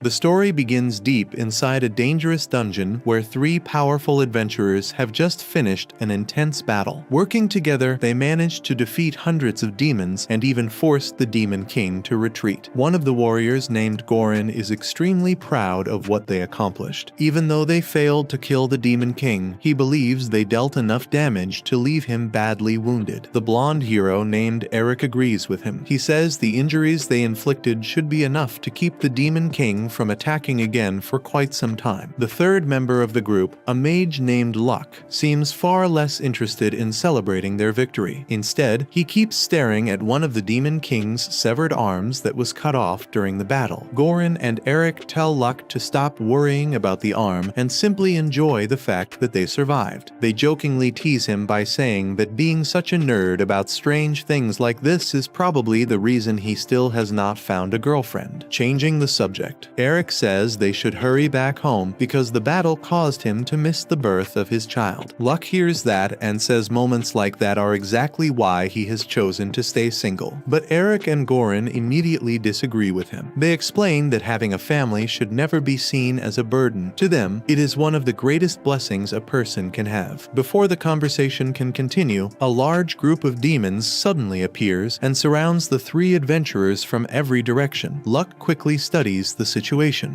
The story begins deep inside a dangerous dungeon where three powerful adventurers have just finished an intense battle. Working together, they managed to defeat hundreds of demons and even forced the Demon King to retreat. One of the warriors, named Gorin, is extremely proud of what they accomplished. Even though they failed to kill the Demon King, he believes they dealt enough damage to leave him badly wounded. The blonde hero, named Eric, agrees with him. He says the injuries they inflicted should be enough to keep the Demon King from attacking again for quite some time. The third member of the group, a mage named Luck, seems far less interested in celebrating their victory. Instead, he keeps staring at one of the Demon King's severed arms that was cut off during the battle. Gorin and Eric tell Luck to stop worrying about the arm and simply enjoy the fact that they survived. They jokingly tease him by saying that being such a nerd about strange things like this is probably the reason he still has not found a girlfriend. Changing the subject, Eric says they should hurry back home because the battle caused him to miss the birth of his child. Luck hears that and says moments like that are exactly why he has chosen to stay single. But Eric and Gorin immediately disagree with him. They explain that having a family should never be seen as a burden. To them, it is one of the greatest blessings a person can have. Before the conversation can continue, a large group of demons suddenly appears and surrounds the three adventurers from every direction. Luck quickly studies the situation.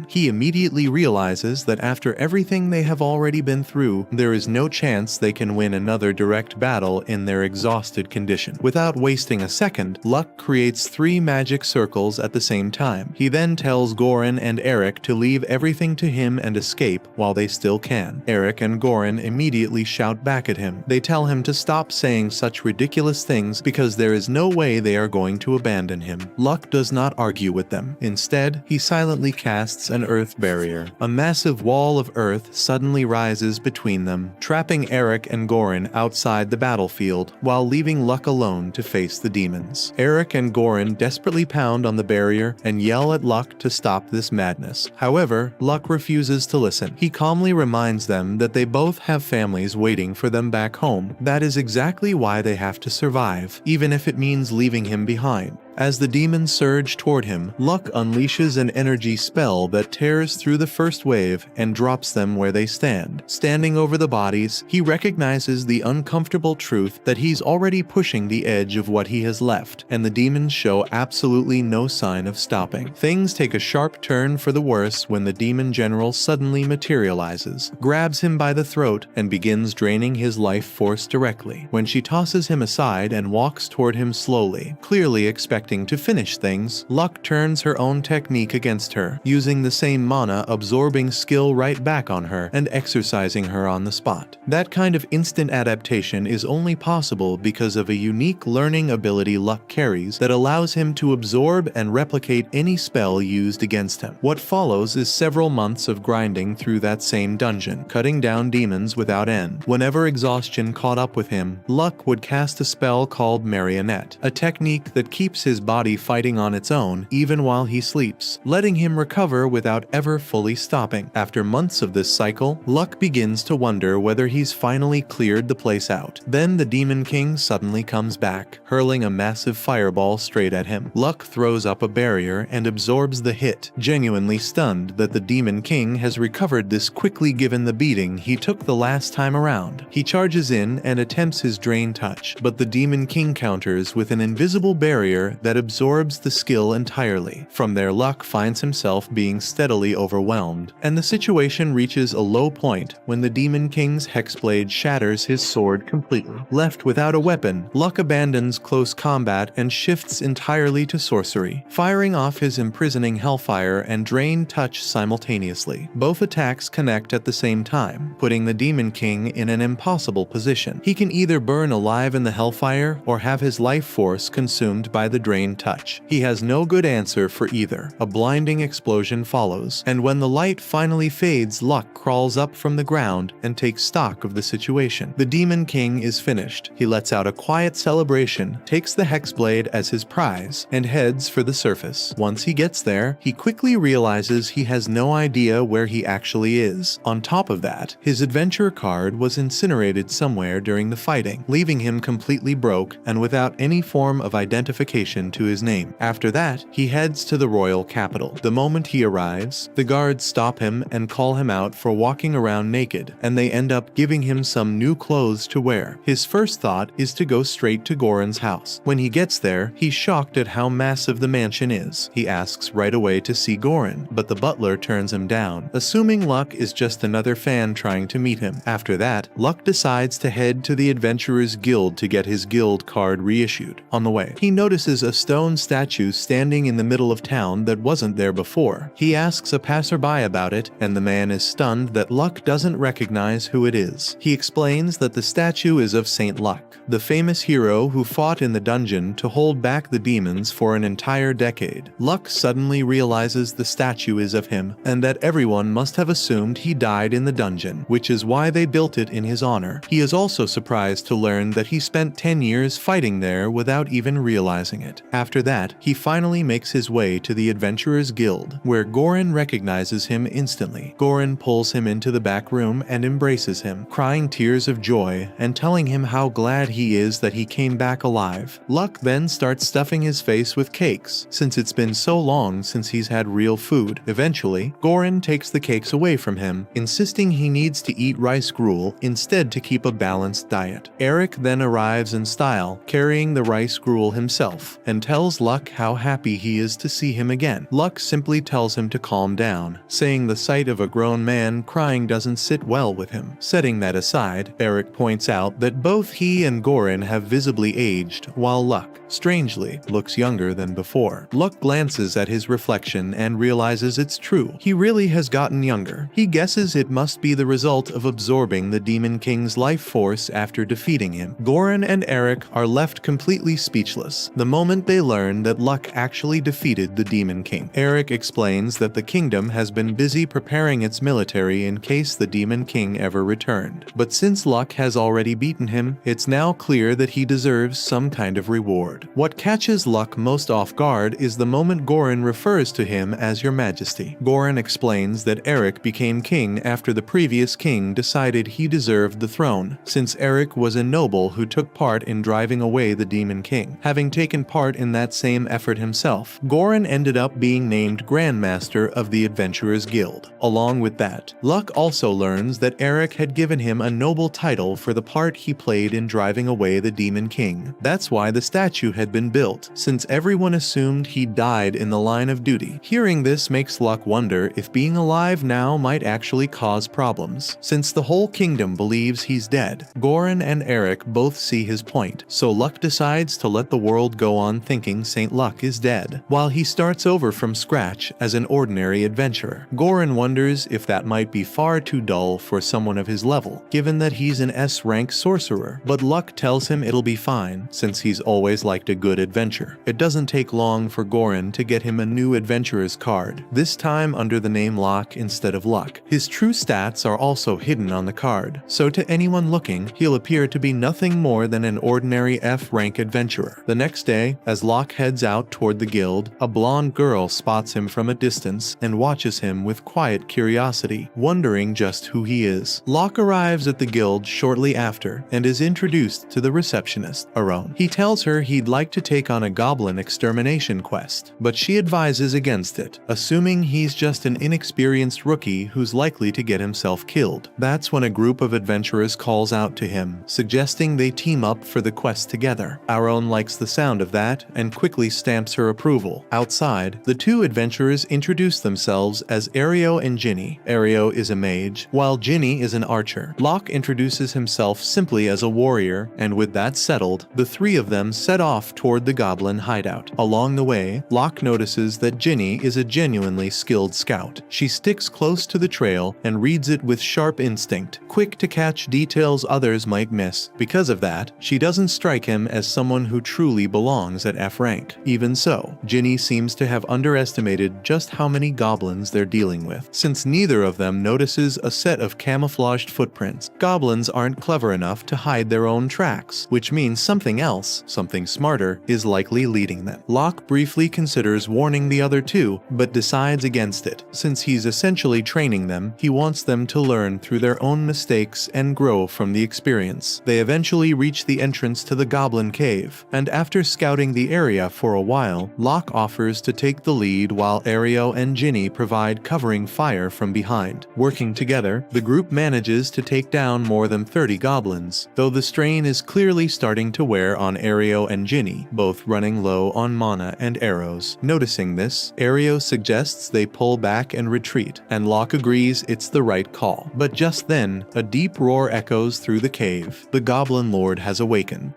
He immediately realizes that after everything they have already been through, there is no chance they can win another direct battle in their exhausted condition. Without wasting a second, Luck creates three magic circles at the same time. He then tells Gorin and Eric to leave everything to him and escape while they still can. Eric and Gorin immediately shout back at him. They tell him to stop saying such ridiculous things because there is no way they are going to abandon him. Luck does not argue with them. Instead, he silently casts an earth barrier. A massive wall of earth suddenly rises between them, trapping Eric and Gorin outside the battlefield while leaving Luck alone to face the demons. Eric and Gorin desperately pound on the barrier and yell at Luck to stop this madness. However, Luck refuses to listen. He calmly reminds them that they both have families waiting for them back home. That is exactly why they have to survive, even if it means leaving him behind. As the demons surge toward him, Luck unleashes an energy spell that tears through the first wave and drops them where they stand. Standing over the bodies, he recognizes the uncomfortable truth that he's already pushing the edge of what he has left, and the demons show absolutely no sign of stopping. Things take a sharp turn for the worse when the demon general suddenly materializes, grabs him by the throat, and begins draining his life force directly. When she tosses him aside and walks toward him slowly, clearly expecting to finish things, Luck turns her own technique against her, using the same mana-absorbing skill right back on her and exercising her on the spot. That kind of instant adaptation is only possible because of a unique learning ability Luck carries that allows him to absorb and replicate any spell used against him. What follows is several months of grinding through that same dungeon, cutting down demons without end. Whenever exhaustion caught up with him, Luck would cast a spell called Marionette, a technique that keeps his body fighting on its own even while he sleeps, letting him recover without ever fully stopping. After months of this cycle, Luck begins to wonder whether he's finally cleared the place out. Then the Demon King suddenly comes back, hurling a massive fireball straight at him. Luck throws up a barrier and absorbs the hit, genuinely stunned that the Demon King has recovered this quickly given the beating he took the last time around. He charges in and attempts his Drain Touch, but the Demon King counters with an invisible barrier that absorbs the skill entirely. From there, Luck finds himself being steadily overwhelmed, and the situation reaches a low point when the Demon King's Hexblade shatters his sword completely. Left without a weapon, Luck abandons close combat and shifts entirely to sorcery, firing off his imprisoning Hellfire and Drain Touch simultaneously. Both attacks connect at the same time, putting the Demon King in an impossible position. He can either burn alive in the Hellfire or have his life force consumed by the Drain Touch. He has no good answer for either. A blinding explosion follows, and when the light finally fades, Luck crawls up from the ground and takes stock of the situation. The Demon King is finished. He lets out a quiet celebration, takes the Hexblade as his prize, and heads for the surface. Once he gets there, he quickly realizes he has no idea where he actually is. On top of that, his adventure card was incinerated somewhere during the fighting, leaving him completely broke and without any form of identification addition to his name. After that, he heads to the royal capital. The moment he arrives, the guards stop him and call him out for walking around naked, and they end up giving him some new clothes to wear. His first thought is to go straight to Gorin's house. When he gets there, he's shocked at how massive the mansion is. He asks right away to see Gorin, but the butler turns him down, assuming Luck is just another fan trying to meet him. After that, Luck decides to head to the Adventurers Guild to get his guild card reissued. On the way, he notices a stone statue standing in the middle of town that wasn't there before. He asks a passerby about it, and the man is stunned that Luck doesn't recognize who it is. He explains that the statue is of Saint Luck, the famous hero who fought in the dungeon to hold back the demons for an entire decade. Luck suddenly realizes the statue is of him, and that everyone must have assumed he died in the dungeon, which is why they built it in his honor. He is also surprised to learn that he spent 10 years fighting there without even realizing it. After that, he finally makes his way to the Adventurers Guild, where Gorin recognizes him instantly. Gorin pulls him into the back room and embraces him, crying tears of joy and telling him how glad he is that he came back alive. Luck then starts stuffing his face with cakes, since it's been so long since he's had real food. Eventually, Gorin takes the cakes away from him, insisting he needs to eat rice gruel instead to keep a balanced diet. Eric then arrives in style, carrying the rice gruel himself, and tells Luck how happy he is to see him again. Luck simply tells him to calm down, saying the sight of a grown man crying doesn't sit well with him. Setting that aside, Eric points out that both he and Gorin have visibly aged, while Luck, strangely, looks younger than before. Luck glances at his reflection and realizes it's true. He really has gotten younger. He guesses it must be the result of absorbing the Demon King's life force after defeating him. Gorin and Eric are left completely speechless the moment they learn that Luck actually defeated the Demon King. Eric explains that the kingdom has been busy preparing its military in case the Demon King ever returned. But since Luck has already beaten him, it's now clear that he deserves some kind of reward. What catches Luck most off guard is the moment Gorin refers to him as Your Majesty. Gorin explains that Eric became king after the previous king decided he deserved the throne, since Eric was a noble who took part in driving away the Demon King. Having taken part in that same effort himself, Gorin ended up being named Grandmaster of the Adventurers Guild. Along with that, Luck also learns that Eric had given him a noble title for the part he played in driving away the Demon King. That's why the statue had been built, since everyone assumed he died in the line of duty. Hearing this makes Luck wonder if being alive now might actually cause problems, since the whole kingdom believes he's dead. Gorin and Eric both see his point, so Luck decides to let the world go on thinking Saint Luck is dead, while he starts over from scratch as an ordinary adventurer. Gorin wonders if that might be far too dull for someone of his level, given that he's an S-rank sorcerer, but Luck tells him it'll be fine, since he's always liked a good adventure. It doesn't take long for Gorin to get him a new adventurer's card, this time under the name Locke instead of Luck. His true stats are also hidden on the card, so to anyone looking, he'll appear to be nothing more than an ordinary F-rank adventurer. The next day, as Locke heads out toward the guild, a blonde girl spots him from a distance and watches him with quiet curiosity, wondering just who he is. Locke arrives at the guild shortly after and is introduced to the receptionist, Aron. He tells her he'd like to take on a goblin extermination quest, but she advises against it, assuming he's just an inexperienced rookie who's likely to get himself killed. That's when a group of adventurers calls out to him, suggesting they team up for the quest together. Aron likes the sound of that and quickly stamps her approval. Outside, the two adventurers introduce themselves as Ario and Ginny. Ario is a mage, while Ginny is an archer. Locke introduces himself simply as a warrior, and with that settled, the three of them set off toward the goblin hideout. Along the way, Locke notices that Ginny is a genuinely skilled scout. She sticks close to the trail and reads it with sharp instinct, quick to catch details others might miss. Because of that, she doesn't strike him as someone who truly belongs at F rank. Even so, Ginny seems to have underestimated just how many goblins they're dealing with, since neither of them notices a set of camouflaged footprints. Goblins aren't clever enough to hide their own tracks, which means something else, something smarter, is likely leading them. Locke briefly considers warning the other two, but decides against it. Since he's essentially training them, he wants them to learn through their own mistakes and grow from the experience. They eventually reach the entrance to the goblin cave, and after scouting exploring the area for a while, Locke offers to take the lead while Ario and Ginny provide covering fire from behind. Working together, the group manages to take down more than 30 goblins, though the strain is clearly starting to wear on Ario and Ginny, both running low on mana and arrows. Noticing this, Ario suggests they pull back and retreat, and Locke agrees it's the right call. But just then, a deep roar echoes through the cave. The Goblin Lord has awakened.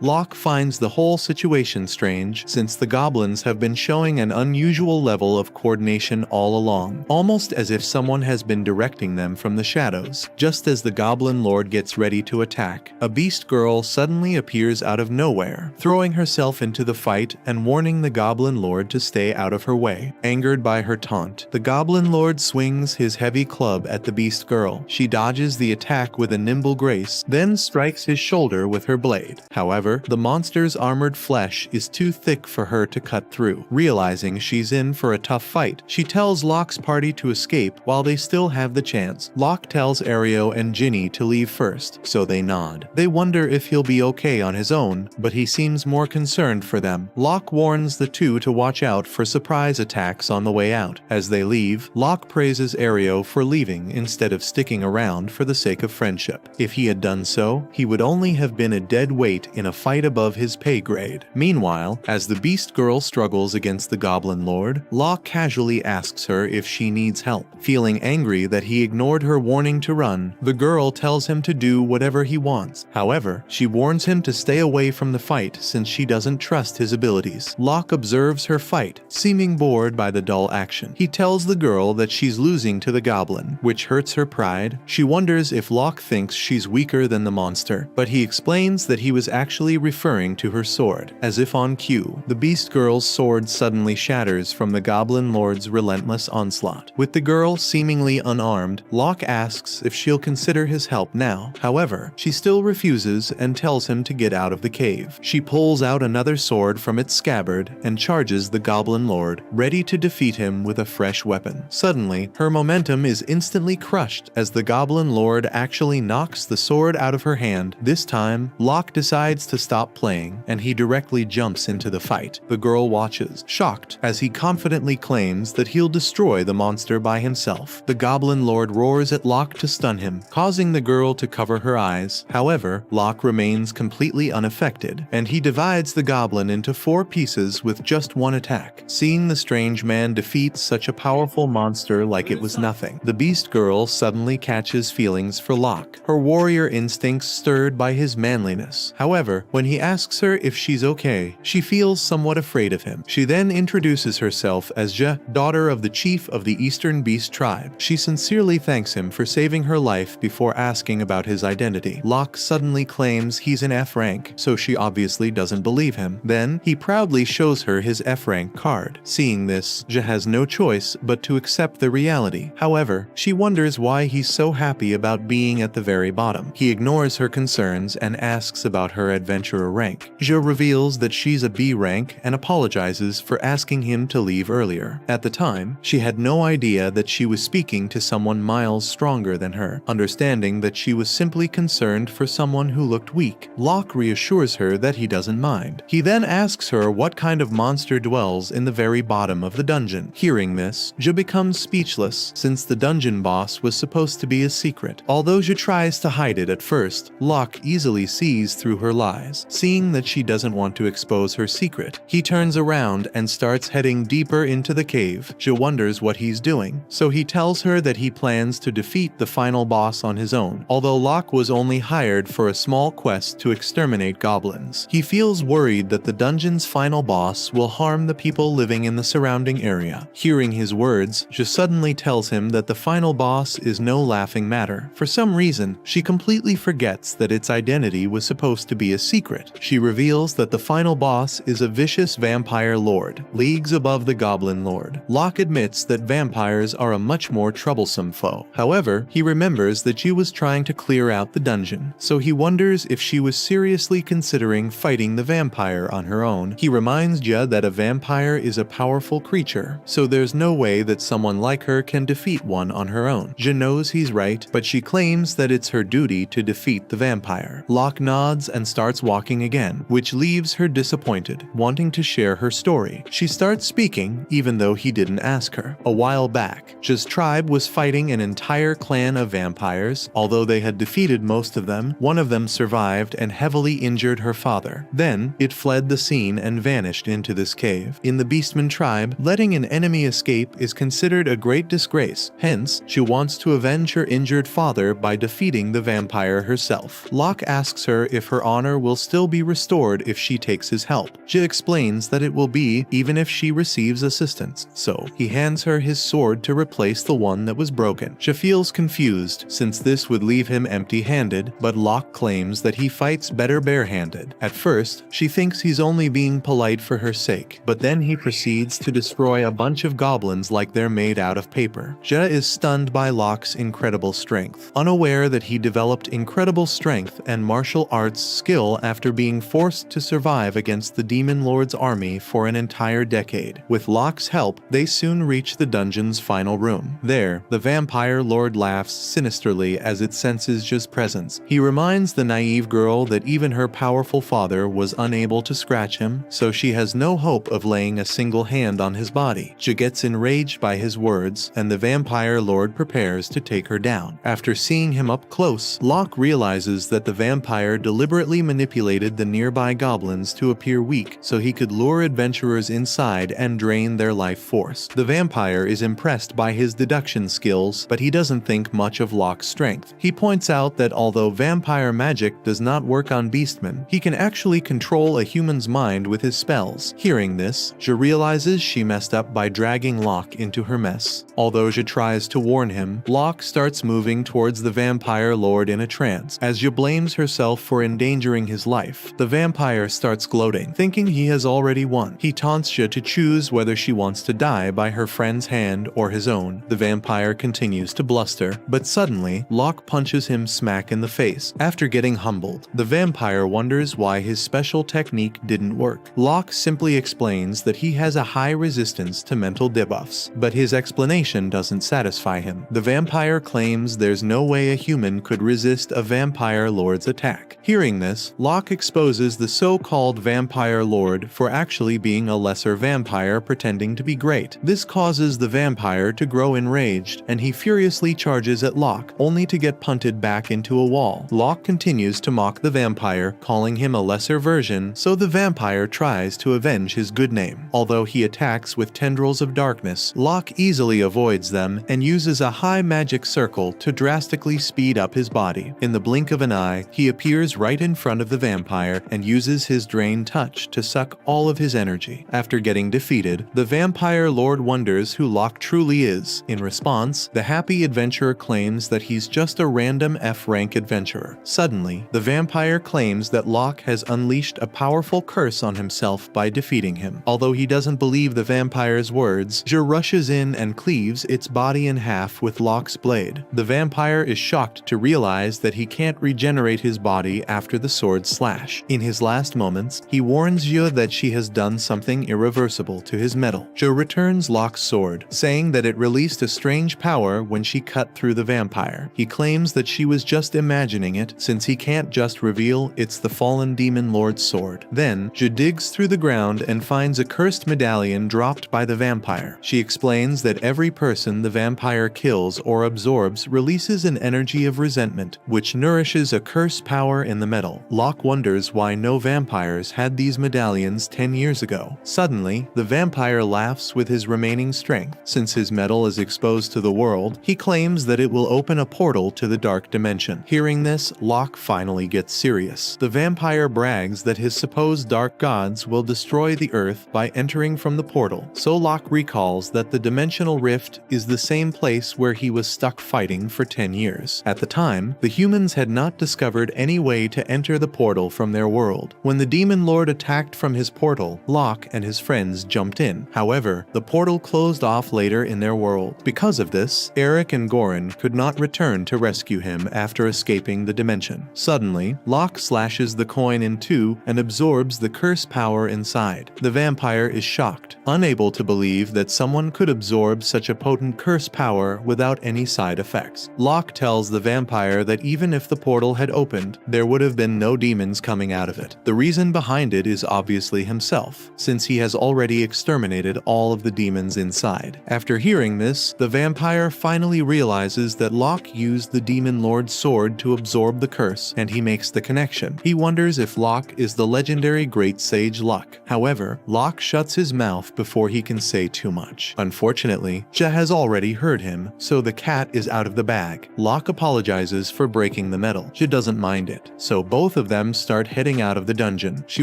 Locke finds the whole situation strange, since the goblins have been showing an unusual level of coordination all along, almost as if someone has been directing them from the shadows. Just as the Goblin Lord gets ready to attack, a beast girl suddenly appears out of nowhere, throwing herself into the fight and warning the Goblin Lord to stay out of her way. Angered by her taunt, the Goblin Lord swings his heavy club at the beast girl. She dodges the attack with a nimble grace, then strikes his shoulder with her blade. However, the monster's armored flesh is too thick for her to cut through. Realizing she's in for a tough fight, she tells Locke's party to escape while they still have the chance. Locke tells Ario and Ginny to leave first, so they nod. They wonder if he'll be okay on his own, but he seems more concerned for them. Locke warns the two to watch out for surprise attacks on the way out. As they leave, Locke praises Ario for leaving instead of sticking around for the sake of friendship. If he had done so, he would only have been a dead weight in a fight above his pay grade. Meanwhile, as the beast girl struggles against the Goblin Lord, Locke casually asks her if she needs help. Feeling angry that he ignored her warning to run, the girl tells him to do whatever he wants. However, she warns him to stay away from the fight since she doesn't trust his abilities. Locke observes her fight, seeming bored by the dull action. He tells the girl that she's losing to the goblin, which hurts her pride. She wonders if Locke thinks she's weaker than the monster, but he explains that he was actually referring to her sword. As if on cue, the beast girl's sword suddenly shatters from the Goblin Lord's relentless onslaught. With the girl seemingly unarmed, Locke asks if she'll consider his help now. However, she still refuses and tells him to get out of the cave. She pulls out another sword from its scabbard and charges the Goblin Lord, ready to defeat him with a fresh weapon. Suddenly, her momentum is instantly crushed as the Goblin Lord actually knocks the sword out of her hand. This time, Locke decides to stop playing, and he directly jumps into the fight. The girl watches, shocked, as he confidently claims that he'll destroy the monster by himself. The Goblin Lord roars at Locke to stun him, causing the girl to cover her eyes. However, Locke remains completely unaffected, and he divides the goblin into 4 pieces with just one attack. Seeing the strange man defeat such a powerful monster like it was nothing, the beast girl suddenly catches feelings for Locke, her warrior instincts stirred by his manliness. However, when he asks her if she's okay, she feels somewhat afraid of him. She then introduces herself as Ja, daughter of the chief of the Eastern Beast tribe. She sincerely thanks him for saving her life before asking about his identity. Locke suddenly claims he's an F rank, so she obviously doesn't believe him. Then, he proudly shows her his F rank card. Seeing this, Ja has no choice but to accept the reality. However, she wonders why he's so happy about being at the very bottom. He ignores her concerns and asks about her adventurer rank. Ja reveals that she's a B rank and apologizes for asking him to leave earlier. At the time, she had no idea that she was speaking to someone miles stronger than her, understanding that she was simply concerned for someone who looked weak. Locke reassures her that he doesn't mind. He then asks her what kind of monster dwells in the very bottom of the dungeon. Hearing this, Ja becomes speechless, since the dungeon boss was supposed to be a secret. Although Ja tries to hide it at first, Locke easily sees through her lies. Seeing that she doesn't want to expose her secret, he turns around and starts heading deeper into the cave. Ja wonders what he's doing, so he tells her that he plans to defeat the final boss on his own. Although Locke was only hired for a small quest to exterminate goblins, he feels worried that the dungeon's final boss will harm the people living in the surrounding area. Hearing his words, Ja suddenly tells him that the final boss is no laughing matter. For some reason, she completely forgets that its identity was supposed to be a secret. She reveals that the final boss is a vicious vampire lord, leagues above the goblin lord. Locke admits that vampires are a much more troublesome foe. However, he remembers that she was trying to clear out the dungeon, so he wonders if she was seriously considering fighting the vampire on her own. He reminds Ja that a vampire is a powerful creature, so there's no way that someone like her can defeat one on her own. Ja knows he's right, but she claims that it's her duty to defeat the vampire. Locke nods and starts walking again, which leaves her disappointed, wanting to share her story. She starts speaking, even though he didn't ask her. A while back, Ja's tribe was fighting an entire clan of vampires. Although they had defeated most of them, one of them survived and heavily injured her father. Then, it fled the scene and vanished into this cave. In the Beastman tribe, letting an enemy escape is considered a great disgrace. Hence, she wants to avenge her injured father by defeating the vampire herself. Locke asks her if her honor will still be restored if she takes his help. Ja explains that it will be even if she receives assistance, so he hands her his sword to replace the one that was broken. Ja feels confused since this would leave him empty-handed, but Locke claims that he fights better barehanded. At first, she thinks he's only being polite for her sake, but then he proceeds to destroy a bunch of goblins like they're made out of paper. Ja is stunned by Locke's incredible strength, unaware that he developed incredible strength and martial arts skill after being forced to survive against the Demon Lord's army for an entire decade. With Locke's help, they soon reach the dungeon's final room. There, the vampire lord laughs sinisterly as it senses Ja's presence. He reminds the naive girl that even her powerful father was unable to scratch him, so she has no hope of laying a single hand on his body. Ja gets enraged by his words, and the vampire lord prepares to take her down. After seeing him up close, Locke realizes that the vampire deliberately manipulated the nearby goblins to appear weak so he could lure adventurers inside and drain their life force. The vampire is impressed by his deduction skills, but he doesn't think much of Locke's strength. He points out that although vampire magic does not work on Beastman, he can actually control a human's mind with his spells. Hearing this, Ja realizes she messed up by dragging Locke into her mess. Although Ja tries to warn him, Locke starts moving towards the vampire lord in a trance. As Ja blames herself for endangering his life, the vampire starts gloating, thinking he has already won. He taunts Ja to choose whether she wants to die by her friend's hand or his own. The vampire continues to bluster, but suddenly, Locke punches him smack in the face. After getting humbled, the vampire wonders why his special technique didn't work. Locke simply explains that he has a high resistance to mental debuffs, but his explanation doesn't satisfy him. The vampire claims there's no way a human could resist a vampire lord's attack. Hearing this, Locke exposes the so-called vampire lord for actually being a lesser vampire pretending to be great. This causes the vampire to grow enraged, and he furiously charges at Locke, only to get punted back into a wall. Locke continues to mock the vampire, calling him a lesser version, so the vampire tries to avenge his good name. Although he attacks with tendrils of darkness, Locke easily avoids them and uses a high magic circle to drastically speed up his body. In the blink of an eye, he appears right in front of the vampire and uses his drain touch to suck all of his energy. After getting defeated, the vampire lord wonders who Locke truly is. In response, the happy adventurer claims that he's just a random F-rank adventurer. Suddenly, the vampire claims that Locke has unleashed a powerful curse on himself by defeating him. Although he doesn't believe the vampire's words, Ja rushes in and cleaves its body in half with Locke's blade. The vampire is shocked to realize that he can't regenerate his body after the sword's slash. In his last moments, he warns Ja that she has done something irreversible to his metal. Ja returns Locke's sword, saying that it released a strange power when she cut through the vampire. He claims that she was just imagining it, since he can't just reveal it's the fallen demon lord's sword. Then, Ja digs through the ground and finds a cursed medallion dropped by the vampire. She explains that every person the vampire kills or absorbs releases an energy of resentment, which nourishes a curse power in the metal. Locke wonders why no vampires had these medallions 10 years ago. Suddenly, the vampire laughs with his remaining strength. Since his metal is exposed to the world, he claims that it will open a portal to the dark dimension. Hearing this, Locke finally gets serious. The vampire brags that his supposed dark gods will destroy the earth by entering from the portal, so Locke recalls that the dimensional rift is the same place where he was stuck fighting for 10 years. At the time, the humans had not discovered any way to enter the portal from their world. When the demon lord attacked from his portal, Locke and his friends jumped in. However, the portal closed off later in their world. Because of this, Eric and Goran could not return to rescue him after escaping the dimension. Suddenly, Locke slashes the coin in two and absorbs the curse power inside. The vampire is shocked, unable to believe that someone could absorb such a potent curse power without any side effects. Locke tells the vampire that even if the portal had opened, there would have been no demons coming out of it. The reason behind it is obviously himself, since he has already exterminated all of the demons inside. After hearing this, the vampire finally realizes that Locke used the demon lord's sword to absorb the curse, and he makes the connection. He wonders if Locke is the legendary great sage Luck. However, Locke shuts his mouth before he can say too much. Unfortunately, Ja has already heard him, so the cat is out of the bag. Locke apologizes for breaking the metal. Ja doesn't mind it, so both of them start heading out of the dungeon. She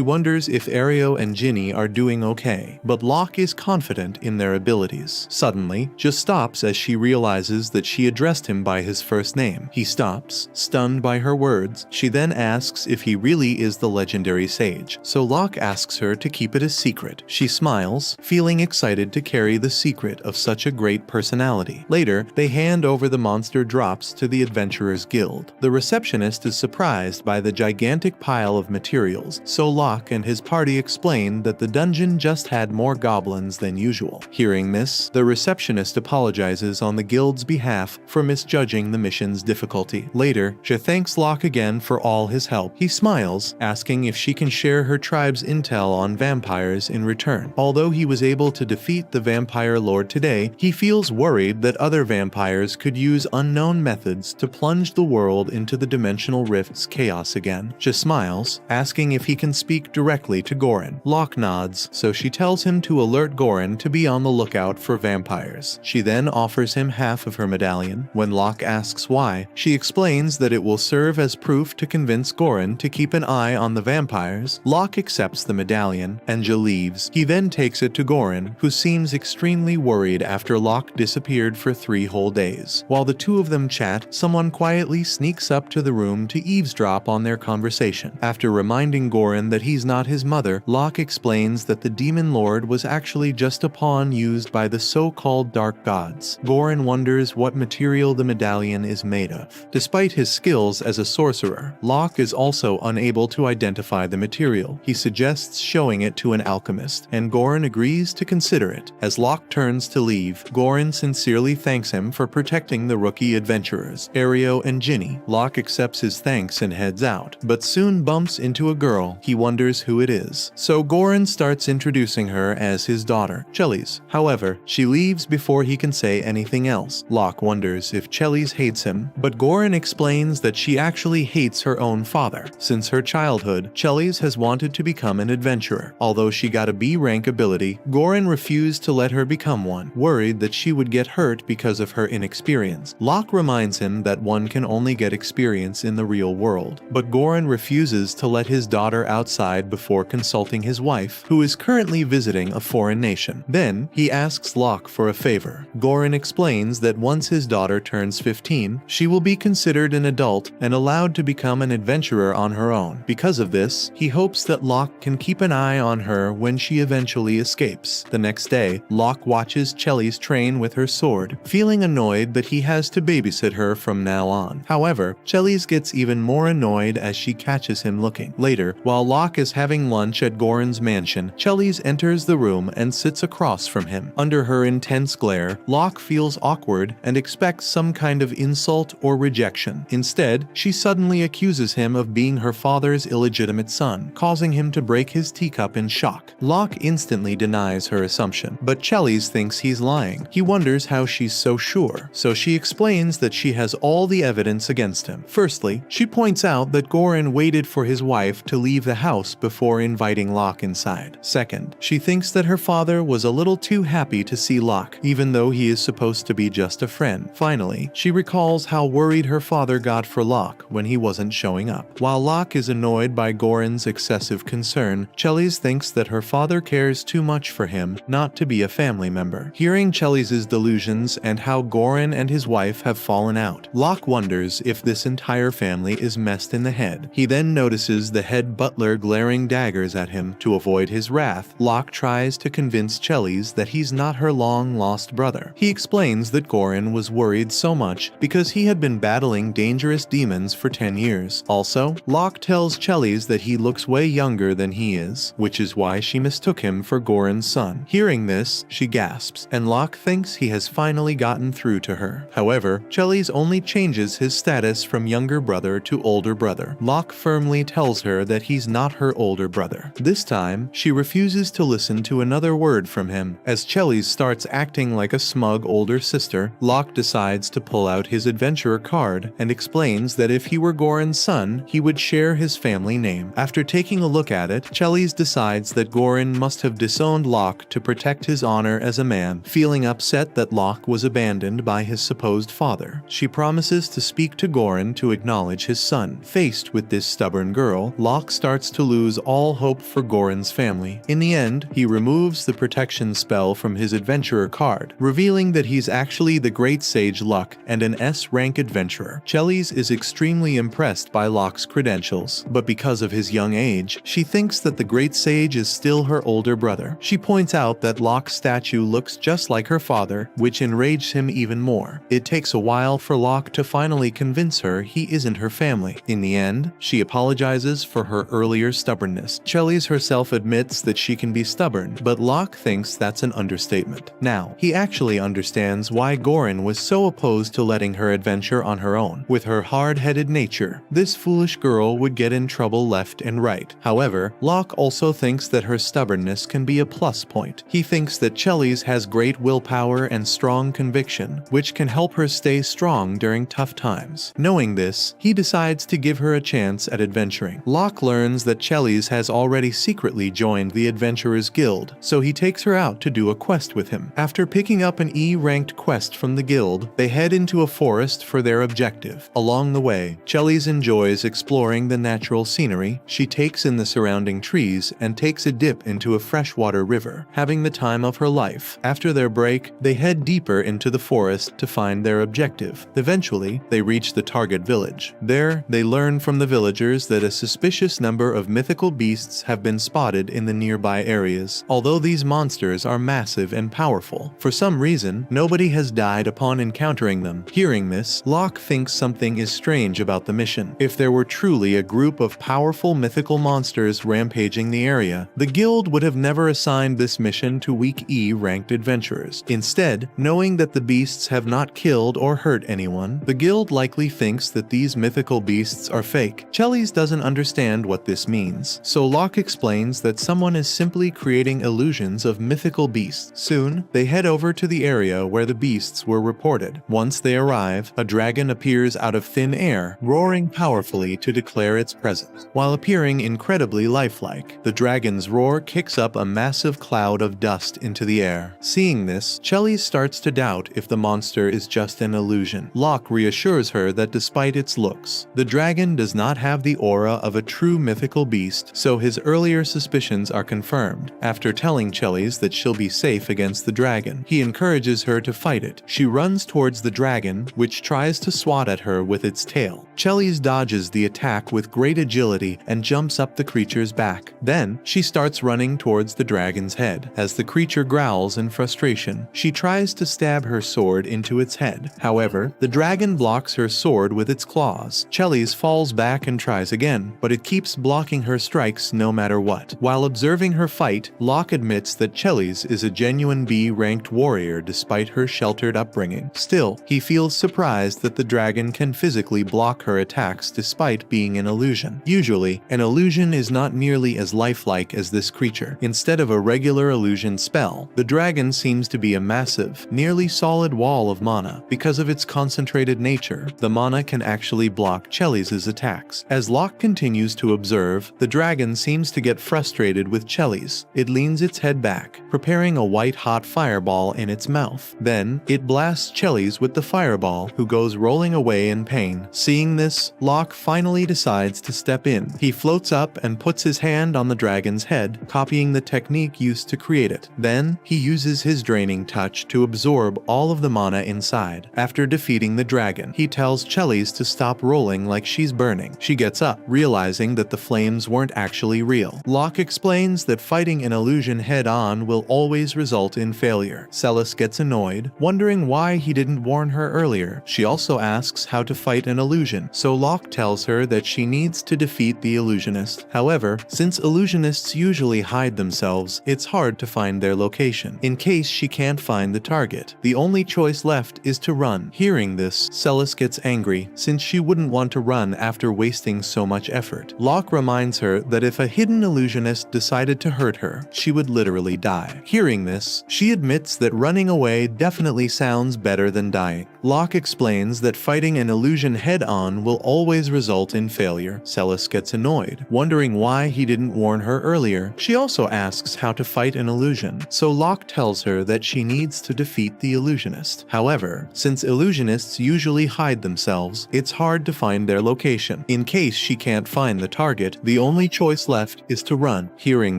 wonders if Ario and Ginny are doing okay, but Locke is confident in their abilities. Suddenly, Ja stops as she realizes that she addressed him by his first name. He stops, stunned by her words. She then asks if he really is the legendary sage, so Locke asks her to keep it a secret. She smiles, feeling excited to carry the secret of such a great personality. Later, they hand over the monster drops to the Adventurers Guild. The receptionist is surprised by the gigantic pile of materials, so Locke and his party explain that the dungeon just had more goblins than usual. Hearing this, the receptionist apologizes on the guild's behalf for misjudging the mission's difficulty. Later, Ja thanks Locke again for all his help. He smiles, asking if she can share her tribe's intel on vampires in return. Although he was able to defeat the vampire lord today, he feels worried that other vampires could use unknown methods to plunge the world into the dimensional rift's chaos again. Ja smiles, asking if he can speak directly to Goran. Locke nods, so she tells him to alert Goran to be on the lookout for vampires. She then offers him half of her medallion. When Locke asks why, she explains that it will serve as proof to convince Goran to keep an eye on the vampires. Locke accepts the medallion, and Ja leaves. He then takes it to Goran, who seems extremely worried after Locke disappeared for 3 whole days. While the two of them chat, someone quietly sneaks up to the room to eavesdrop on their conversation. After reminding Goran that he's not his mother, Locke explains that the demon lord was actually just a pawn used by the so-called dark gods. Goran wonders what material the medallion is made of. Despite his skills as a sorcerer, Locke is also unable to identify the material. He suggests showing it to an alchemist, and Goran agrees to consider it. As Locke turns to leave, Goran sincerely thanks him for protecting the rookie adventurers, Ario and Ginny. Locke accepts his thanks and heads out, but soon bumps into a girl. He wonders who it is, so Goran starts introducing her as his daughter, Chelis. However, she leaves before he can say anything else. Locke wonders if Chelis hates him, but Goran explains that she actually hates her own father. Since her childhood, Chelis has wanted to become an adventurer. Although she got a B rank ability, Goran refused to let her become one, worried that she would get hurt because of her inexperience. Locke reminds him that one can only get experience in the real world, but Goran refuses to let his daughter outside before consulting his wife, who is currently visiting a foreign nation. Then, he asks Locke for a favor. Goran explains that once his daughter turns 15, she will be considered an adult and allowed to become an adventurer on her own. Because of this, he hopes that Locke can keep an eye on her when she eventually escapes. The next day, Locke watches Chelis train with her sword, feeling annoyed that he has to babysit her from now on. However, Chelis gets even more annoyed as she catches him looking. Later, while Locke is having lunch at Goran's mansion, Chelis enters the room and sits across from him. Under her intense glare, Locke feels awkward and expects some kind of insult or rejection. Instead, she suddenly accuses him of being her father's illegitimate son, causing him to break his teacup in shock. Locke instantly denies her assumption, but Chelis thinks he's lying. He wonders how she's so sure, so she explains that she has all the evidence against him. Firstly, she points out that Goran waited for his wife to leave the house before inviting Locke inside. Second, she thinks that her father was a little too happy to see Locke, even though he is supposed to be just a friend. Finally, she recalls how worried her father got for Locke when he wasn't showing up. While Locke is annoyed by Goran's excessive concern, Chelis thinks that her father cares too much for him not to be a family member. Hearing Chelis's delusions and how Goran and his wife have fallen out, Locke wonders if this entire family is messed in the head. He He then notices the head butler glaring daggers at him. To avoid his wrath, Locke tries to convince Chelis that he's not her long-lost brother. He explains that Goran was worried so much because he had been battling dangerous demons for 10 years. Also, Locke tells Chelis that he looks way younger than he is, which is why she mistook him for Goran's son. Hearing this, she gasps, and Locke thinks he has finally gotten through to her. However, Chelis only changes his status from younger brother to older brother. Locke firmly tells her that he's not her older brother. This time, she refuses to listen to another word from him. As Chelis starts acting like a smug older sister, Locke decides to pull out his adventurer card and explains that if he were Goran's son, he would share his family name. After taking a look at it, Chelis decides that Goran must have disowned Locke to protect his honor as a man, feeling upset that Locke was abandoned by his supposed father. She promises to speak to Goran to acknowledge his son. Faced with this stubborn girl, Locke starts to lose all hope for Goran's family. In the end, he removes the protection spell from his adventurer card, revealing that he's actually the great sage Luck and an S-rank adventurer. Chelis is extremely impressed by Locke's credentials, but because of his young age, she thinks that the great sage is still her older brother. She points out that Locke's statue looks just like her father, which enrages him even more. It takes a while for Locke to finally convince her he isn't her family. In the end, she apologizes for her earlier stubbornness. Chelis herself admits that she can be stubborn, but Locke thinks that's an understatement. Now, he actually understands why Goran was so opposed to letting her adventure on her own. With her hard-headed nature, this foolish girl would get in trouble left and right. However, Locke also thinks that her stubbornness can be a plus point. He thinks that Chelis has great willpower and strong conviction, which can help her stay strong during tough times. Knowing this, he decides to give her a chance at adventuring. Locke learns that Chelis has already secretly joined the Adventurers Guild, so he takes her out to do a quest with him. After picking up an E-ranked quest from the guild, they head into a forest for their objective. Along the way, Chelis enjoys exploring the natural scenery. She takes in the surrounding trees and takes a dip into a freshwater river, having the time of her life. After their break, they head deeper into the forest to find their objective. Eventually, they reach the target village. There, they learn from the villagers that a suspicious number of mythical beasts have been spotted in the nearby areas. Although these monsters are massive and powerful, for some reason, nobody has died upon encountering them. Hearing this, Locke thinks something is strange about the mission. If there were truly a group of powerful mythical monsters rampaging the area, the guild would have never assigned this mission to weak E-ranked adventurers. Instead, knowing that the beasts have not killed or hurt anyone, the guild likely thinks that these mythical beasts are fake. Chelis doesn't understand what this means, so Locke explains that someone is simply creating illusions of mythical beasts. Soon, they head over to the area where the beasts were reported. Once they arrive, a dragon appears out of thin air, roaring powerfully to declare its presence. While appearing incredibly lifelike, the dragon's roar kicks up a massive cloud of dust into the air. Seeing this, Chelis starts to doubt if the monster is just an illusion. Locke reassures her that despite its looks, the dragon does not have the aura of a true mythical beast, so his earlier suspicions are confirmed. After telling Chelis that she'll be safe against the dragon, he encourages her to fight it. She runs towards the dragon, which tries to swat at her with its tail. Chelis dodges the attack with great agility and jumps up the creature's back. Then, she starts running towards the dragon's head. As the creature growls in frustration, she tries to stab her sword into its head. However, the dragon blocks her sword with its claws. Chelis falls back and tries again, but it keeps blocking her strikes no matter what. While observing her fight, Locke admits that Chelis is a genuine B-ranked warrior despite her sheltered upbringing. Still, he feels surprised that the dragon can physically block her attacks despite being an illusion. Usually, an illusion is not nearly as lifelike as this creature. Instead of a regular illusion spell, the dragon seems to be a massive, nearly solid wall of mana. Because of its concentrated nature, the mana can actually block Chelis' attacks. As Locke continues to observe, the dragon seems to get frustrated with Chelis. It leans its head back, preparing a white-hot fireball in its mouth. Then, it blasts Chelis with the fireball, who goes rolling away in pain. Seeing this, Locke finally decides to step in. He floats up and puts his hand on the dragon's head, copying the technique used to create it. Then, he uses his draining touch to absorb all of the mana inside. After defeating the dragon, he tells Chelis to stop rolling like she's burning. She She gets up, realizing that the flames weren't actually real. Locke explains that fighting an illusion head-on will always result in failure. Celes gets annoyed, wondering why he didn't warn her earlier. She also asks how to fight an illusion, so Locke tells her that she needs to defeat the illusionist. However, since illusionists usually hide themselves, it's hard to find their location. In case she can't find the target, the only choice left is to run. Hearing this, Celes gets angry, since she wouldn't want to run after wasting so much effort. Locke reminds her that if a hidden illusionist decided to hurt her, she would literally die. Hearing this, she admits that running away definitely sounds better than dying. Locke explains that fighting an illusion head-on will always result in failure. Celes gets annoyed, wondering why he didn't warn her earlier. She also asks how to fight an illusion, so Locke tells her that she needs to defeat the illusionist. However, since illusionists usually hide themselves, it's hard to find their location. In case she can't find the target, the only choice left is to run. Hearing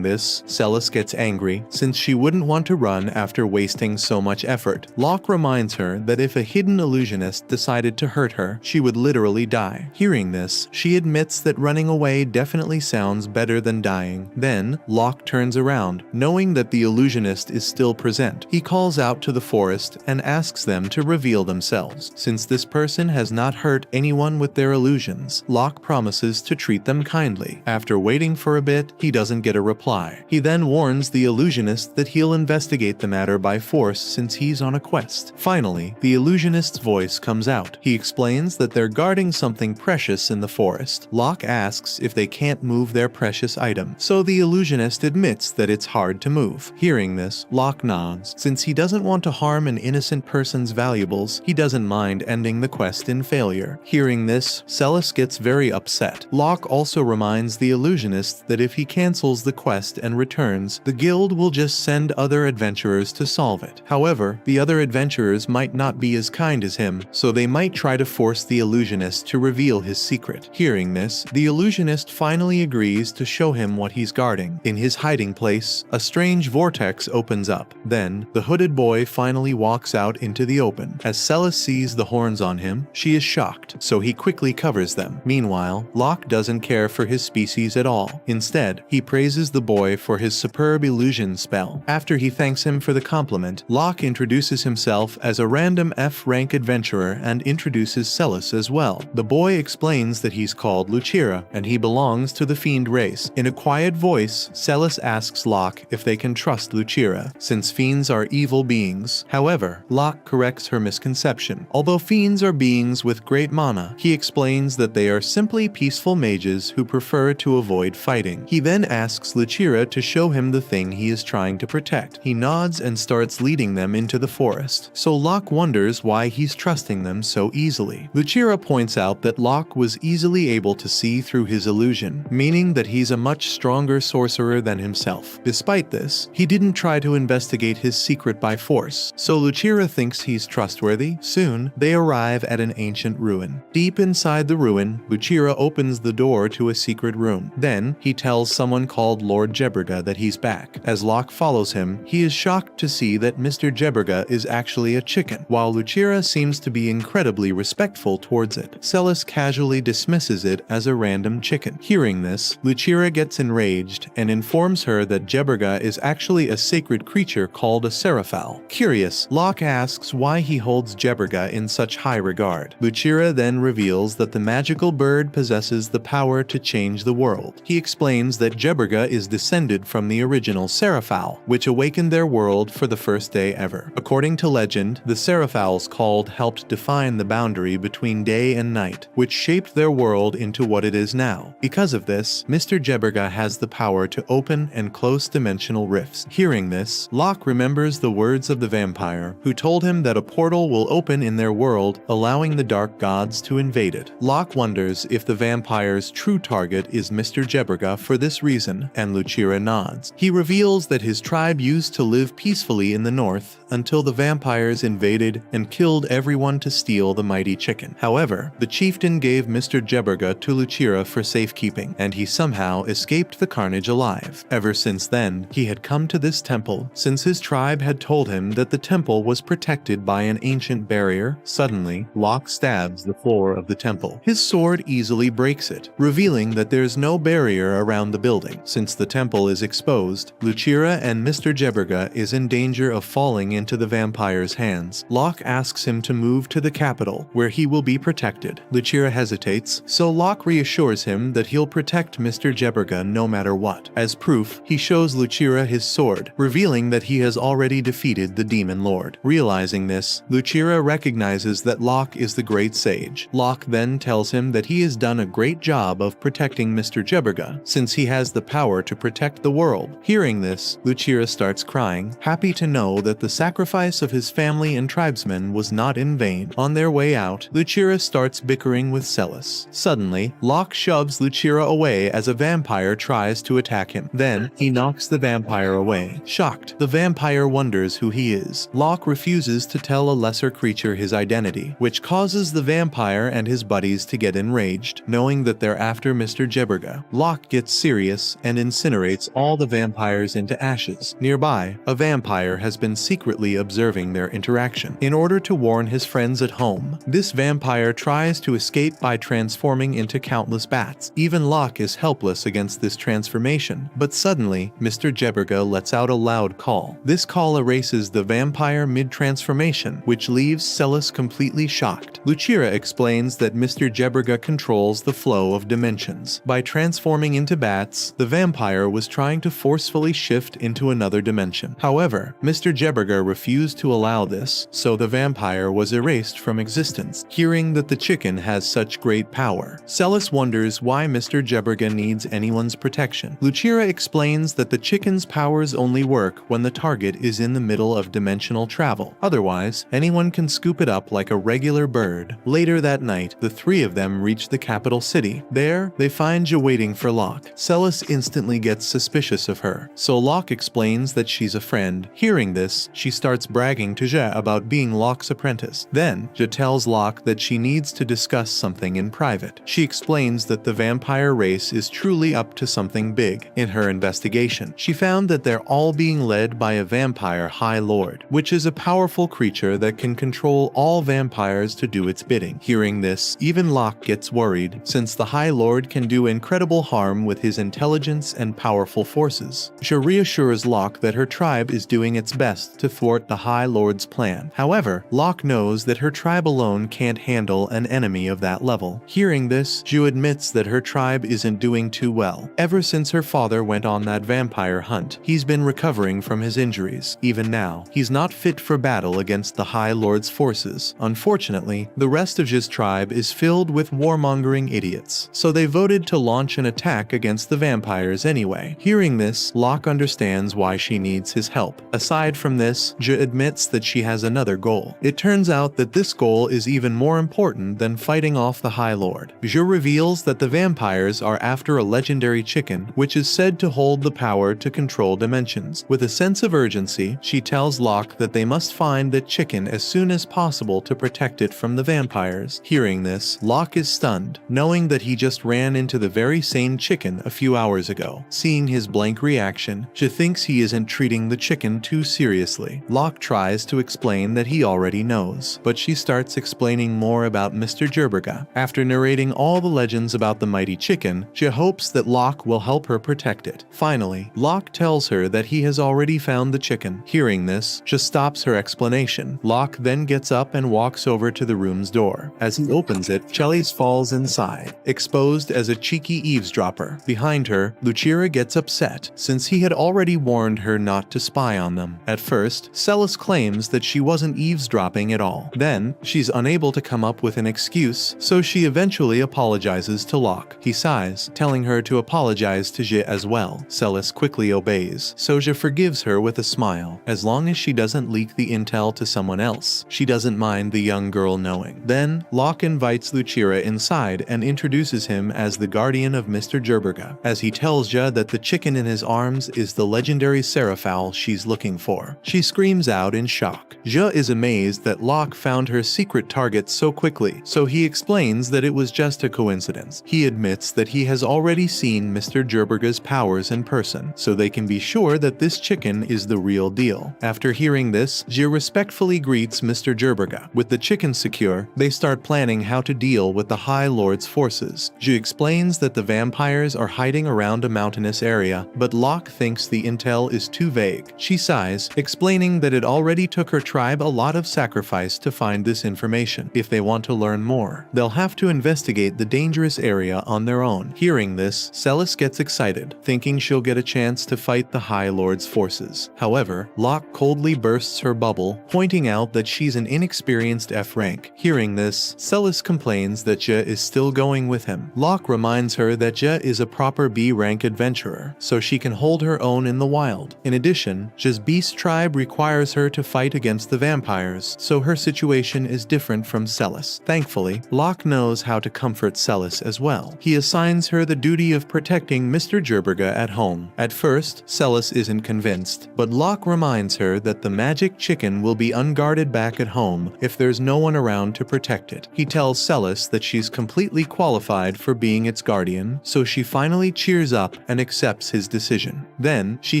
this, Celes gets angry, since she wouldn't want to run after wasting so much effort. Locke reminds her that if a hidden illusionist decided to hurt her, she would literally die. Hearing this, she admits that running away definitely sounds better than dying. Then, Locke turns around, knowing that the illusionist is still present. He calls out to the forest and asks them to reveal themselves. Since this person has not hurt anyone with their illusions, Locke promises to treat them kindly. After waiting for a bit, he doesn't get a reply. He then warns the illusionist that he'll investigate the matter by force since he's on a quest. Finally, the illusionist's voice comes out. He explains that they're guarding something precious in the forest. Locke asks if they can't move their precious item, so the illusionist admits that it's hard to move. Hearing this, Locke nods. Since he doesn't want to harm an innocent person's valuables, he doesn't mind ending the quest in failure. Hearing this, Celes gets very upset. Locke also reminds the illusionist that if he cancels the quest and returns, the guild will just send other adventurers to solve it. However, the other adventurers might not be as kind as him, so they might try to force the illusionist to reveal his secret. Hearing this, the illusionist finally agrees to show him what he's guarding. In his hiding place, a strange vortex opens up. Then, the hooded boy finally walks out into the open. As Celes sees the horns on him, she is shocked, so he quickly covers them. Meanwhile, Locke doesn't care for his species at all. Instead, he praises the boy for his superb illusion spell. After he thanks him for the compliment, Locke introduces himself as a random F-rank adventurer and introduces Celes as well. The boy explains that he's called Lucira, and he belongs to the fiend race. In a quiet voice, Celes asks Locke if they can trust Lucira, since fiends are evil beings. However, Locke corrects her misconception. Although fiends are beings with great mana, he explains that they are simply peaceful mages who prefer to avoid fighting. He then asks Lucira to show him the thing he is trying to protect. He nods and starts leading them into the forest, so Locke wonders why he's trusting them so easily. Lucira points out that Locke was easily able to see through his illusion, meaning that he's a much stronger sorcerer than himself. Despite this, he didn't try to investigate his secret by force, so Lucira thinks he's trustworthy. Soon, they arrive at an ancient ruin. Deep inside the ruin, Lucira opens the door to a secret room. Then, he tells someone called Lord Jebberga that he's back. As Locke follows him, he is shocked to see that Mr. Jebberga is actually a chicken, while Lucira seems to be incredibly respectful towards it. Celes casually dismisses it as a random chicken. Hearing this, Lucira gets enraged and informs her that Jebberga is actually a sacred creature called a Seraphal. Curious, Locke asks why he holds Jebberga in such high regard. Lucira then reveals that the magical bird possesses the power to change the world. He explains that Jebberga is descended from the original Seraphal, which awakened their world for the first day ever. According to legend, the Seraphals called helped define the boundary between day and night, which shaped their world into what it is now. Because of this, Mr. Jebberga has the power to open and close dimensional rifts. Hearing this, Locke remembers the words of the vampire, who told him that a portal will open in their world, allowing the dark gods to invade it. Locke wonders if the vampire's true target is Mr. Jebberga for this reason, and Lucira nods. He reveals that his tribe used to live peacefully in the north, until the vampires invaded and killed everyone to steal the mighty chicken. However, the chieftain gave Mr. Jebberga to Lucira for safekeeping, and he somehow escaped the carnage alive. Ever since then, he had come to this temple, since his tribe had told him that the temple was protected by an ancient barrier. Suddenly, Locke stabs the floor of the temple. His sword easily breaks it, revealing that there's no barrier around the building. Since the temple is exposed, Lucira and Mr. Jebberga is in danger of falling into the vampire's hands. Locke asks him to move to the capital, where he will be protected. Lucira hesitates, so Locke reassures him that he'll protect Mr. Jebberga no matter what. As proof, he shows Lucira his sword, revealing that he has already defeated the Demon Lord. Realizing this, Lucira recognizes that Locke is the great sage. Locke then tells him that he has done a great job of protecting Mr. Jebberga, since he has the power to protect the world. Hearing this, Lucira starts crying, happy to know that the sacrifice of his family and tribesmen was not in vain. On their way out, Lucira starts bickering with Celis. Suddenly, Locke shoves Lucira away as a vampire tries to attack him. Then, he knocks the vampire away. Shocked, the vampire wonders who he is. Locke refuses to tell a lesser creature his identity, which causes the vampire and his buddies to get enraged, knowing that they're after Mr. Jebberga. Locke gets serious and incinerates all the vampires into ashes. Nearby, a vampire has been secretly observing their interaction. In order to warn his friends at home, this vampire tries to escape by transforming into countless bats. Even Locke is helpless against this transformation, but suddenly, Mr. Jebberga lets out a loud call. This call erases the vampire mid-transformation, which leaves Celis completely shocked. Lucira explains that Mr. Jebberga controls the flow of dimensions. By transforming into bats, the vampire was trying to forcefully shift into another dimension. However, Mr. Jebberga refused to allow this, so the vampire was erased from existence. Hearing that the chicken has such great power, Celis wonders why Mr. Jebberga needs anyone's protection. Lucira explains that the chicken's powers only work when the target is in the middle of dimensional travel. Otherwise, anyone can scoop it up like a regular bird. Later that night, the three of them reach the capital city. There, they find Ja waiting for Locke. Celis instantly gets suspicious of her, so Locke explains that she's a friend. Hearing this, she starts bragging to Ja about being Locke's apprentice. Then, Ja tells Locke that she needs to discuss something in private. She explains that the vampire race is truly up to something big. In her investigation, she found that they're all being led by a vampire High Lord, which is a powerful creature that can control all vampires to do its bidding. Hearing this, even Locke gets worried, since the High Lord can do incredible harm with his intelligence and powerful forces. Ja reassures Locke that her tribe is doing its best to thwart the High Lord's plan. However, Locke knows that her tribe alone can't handle an enemy of that level. Hearing this, Ja admits that her tribe isn't doing too well. Ever since her father went on that vampire hunt, he's been recovering from his injuries. Even now, he's not fit for battle against the High Lord's forces. Unfortunately, the rest of Ja's tribe is filled with warmongering idiots, so they voted to launch an attack against the vampires anyway. Hearing this, Locke understands why she needs his help. Aside from this, Ja admits that she has another goal. It turns out that this goal is even more important than fighting off the High Lord. Ja reveals that the vampires are after a legendary chicken, which is said to hold the power to control dimensions. With a sense of urgency, she tells Locke that they must find that chicken as soon as possible to protect it from the vampires. Hearing this, Locke is stunned, knowing that he just ran into the very same chicken a few hours ago. Seeing his blank reaction, Ja thinks he isn't treating the chicken too seriously. Locke tries to explain that he already knows, but she starts explaining more about Mr. Jebberga. After narrating all the legends about the mighty chicken, Ja hopes that Locke will help her protect it. Finally, Locke tells her that he has already found the chicken. Hearing this, Ja stops her explanation. Locke then gets up and walks over to the room's door. As he opens it, Celis falls inside, exposed as a cheeky eavesdropper. Behind her, Lucira gets upset, since he had already warned her not to spy on them. At first, Celis claims that she wasn't eavesdropping at all. Then, she's unable to come up with an excuse, so she eventually apologizes to Locke. He sighs, telling her to apologize to Ja as well. Celis quickly obeys, so Ja forgives her with a smile. As long as she doesn't leak the intel to someone else, she doesn't mind the young girl knowing. Then, Locke invites Lucira inside and introduces him as the guardian of Mr. Jebberga, as he tells Ja that the chicken in his arms is the legendary Seraphal she's looking for. She screams screams out in shock. Zhe is amazed that Locke found her secret target so quickly, so he explains that it was just a coincidence. He admits that he has already seen Mr. Jerberga's powers in person, so they can be sure that this chicken is the real deal. After hearing this, Zhe respectfully greets Mr. Jerberga. With the chicken secure, they start planning how to deal with the High Lord's forces. Zhe explains that the vampires are hiding around a mountainous area, but Locke thinks the intel is too vague. She sighs, explaining that it already took her tribe a lot of sacrifice to find this information. If they want to learn more, they'll have to investigate the dangerous area on their own. Hearing this, Celes gets excited, thinking she'll get a chance to fight the High Lord's forces. However, Locke coldly bursts her bubble, pointing out that she's an inexperienced F rank. Hearing this, Celes complains that Zhe is still going with him. Locke reminds her that Zhe is a proper B rank adventurer, so she can hold her own in the wild. In addition, Zhe's beast tribe requires her to fight against the vampires, so her situation is different from Celes. Thankfully, Locke knows how to comfort Celes as well. He assigns her the duty of protecting Mr. Jerberga at home. At first, Celes isn't convinced, but Locke reminds her that the magic chicken will be unguarded back at home if there's no one around to protect it. He tells Celes that she's completely qualified for being its guardian, so she finally cheers up and accepts his decision. Then, she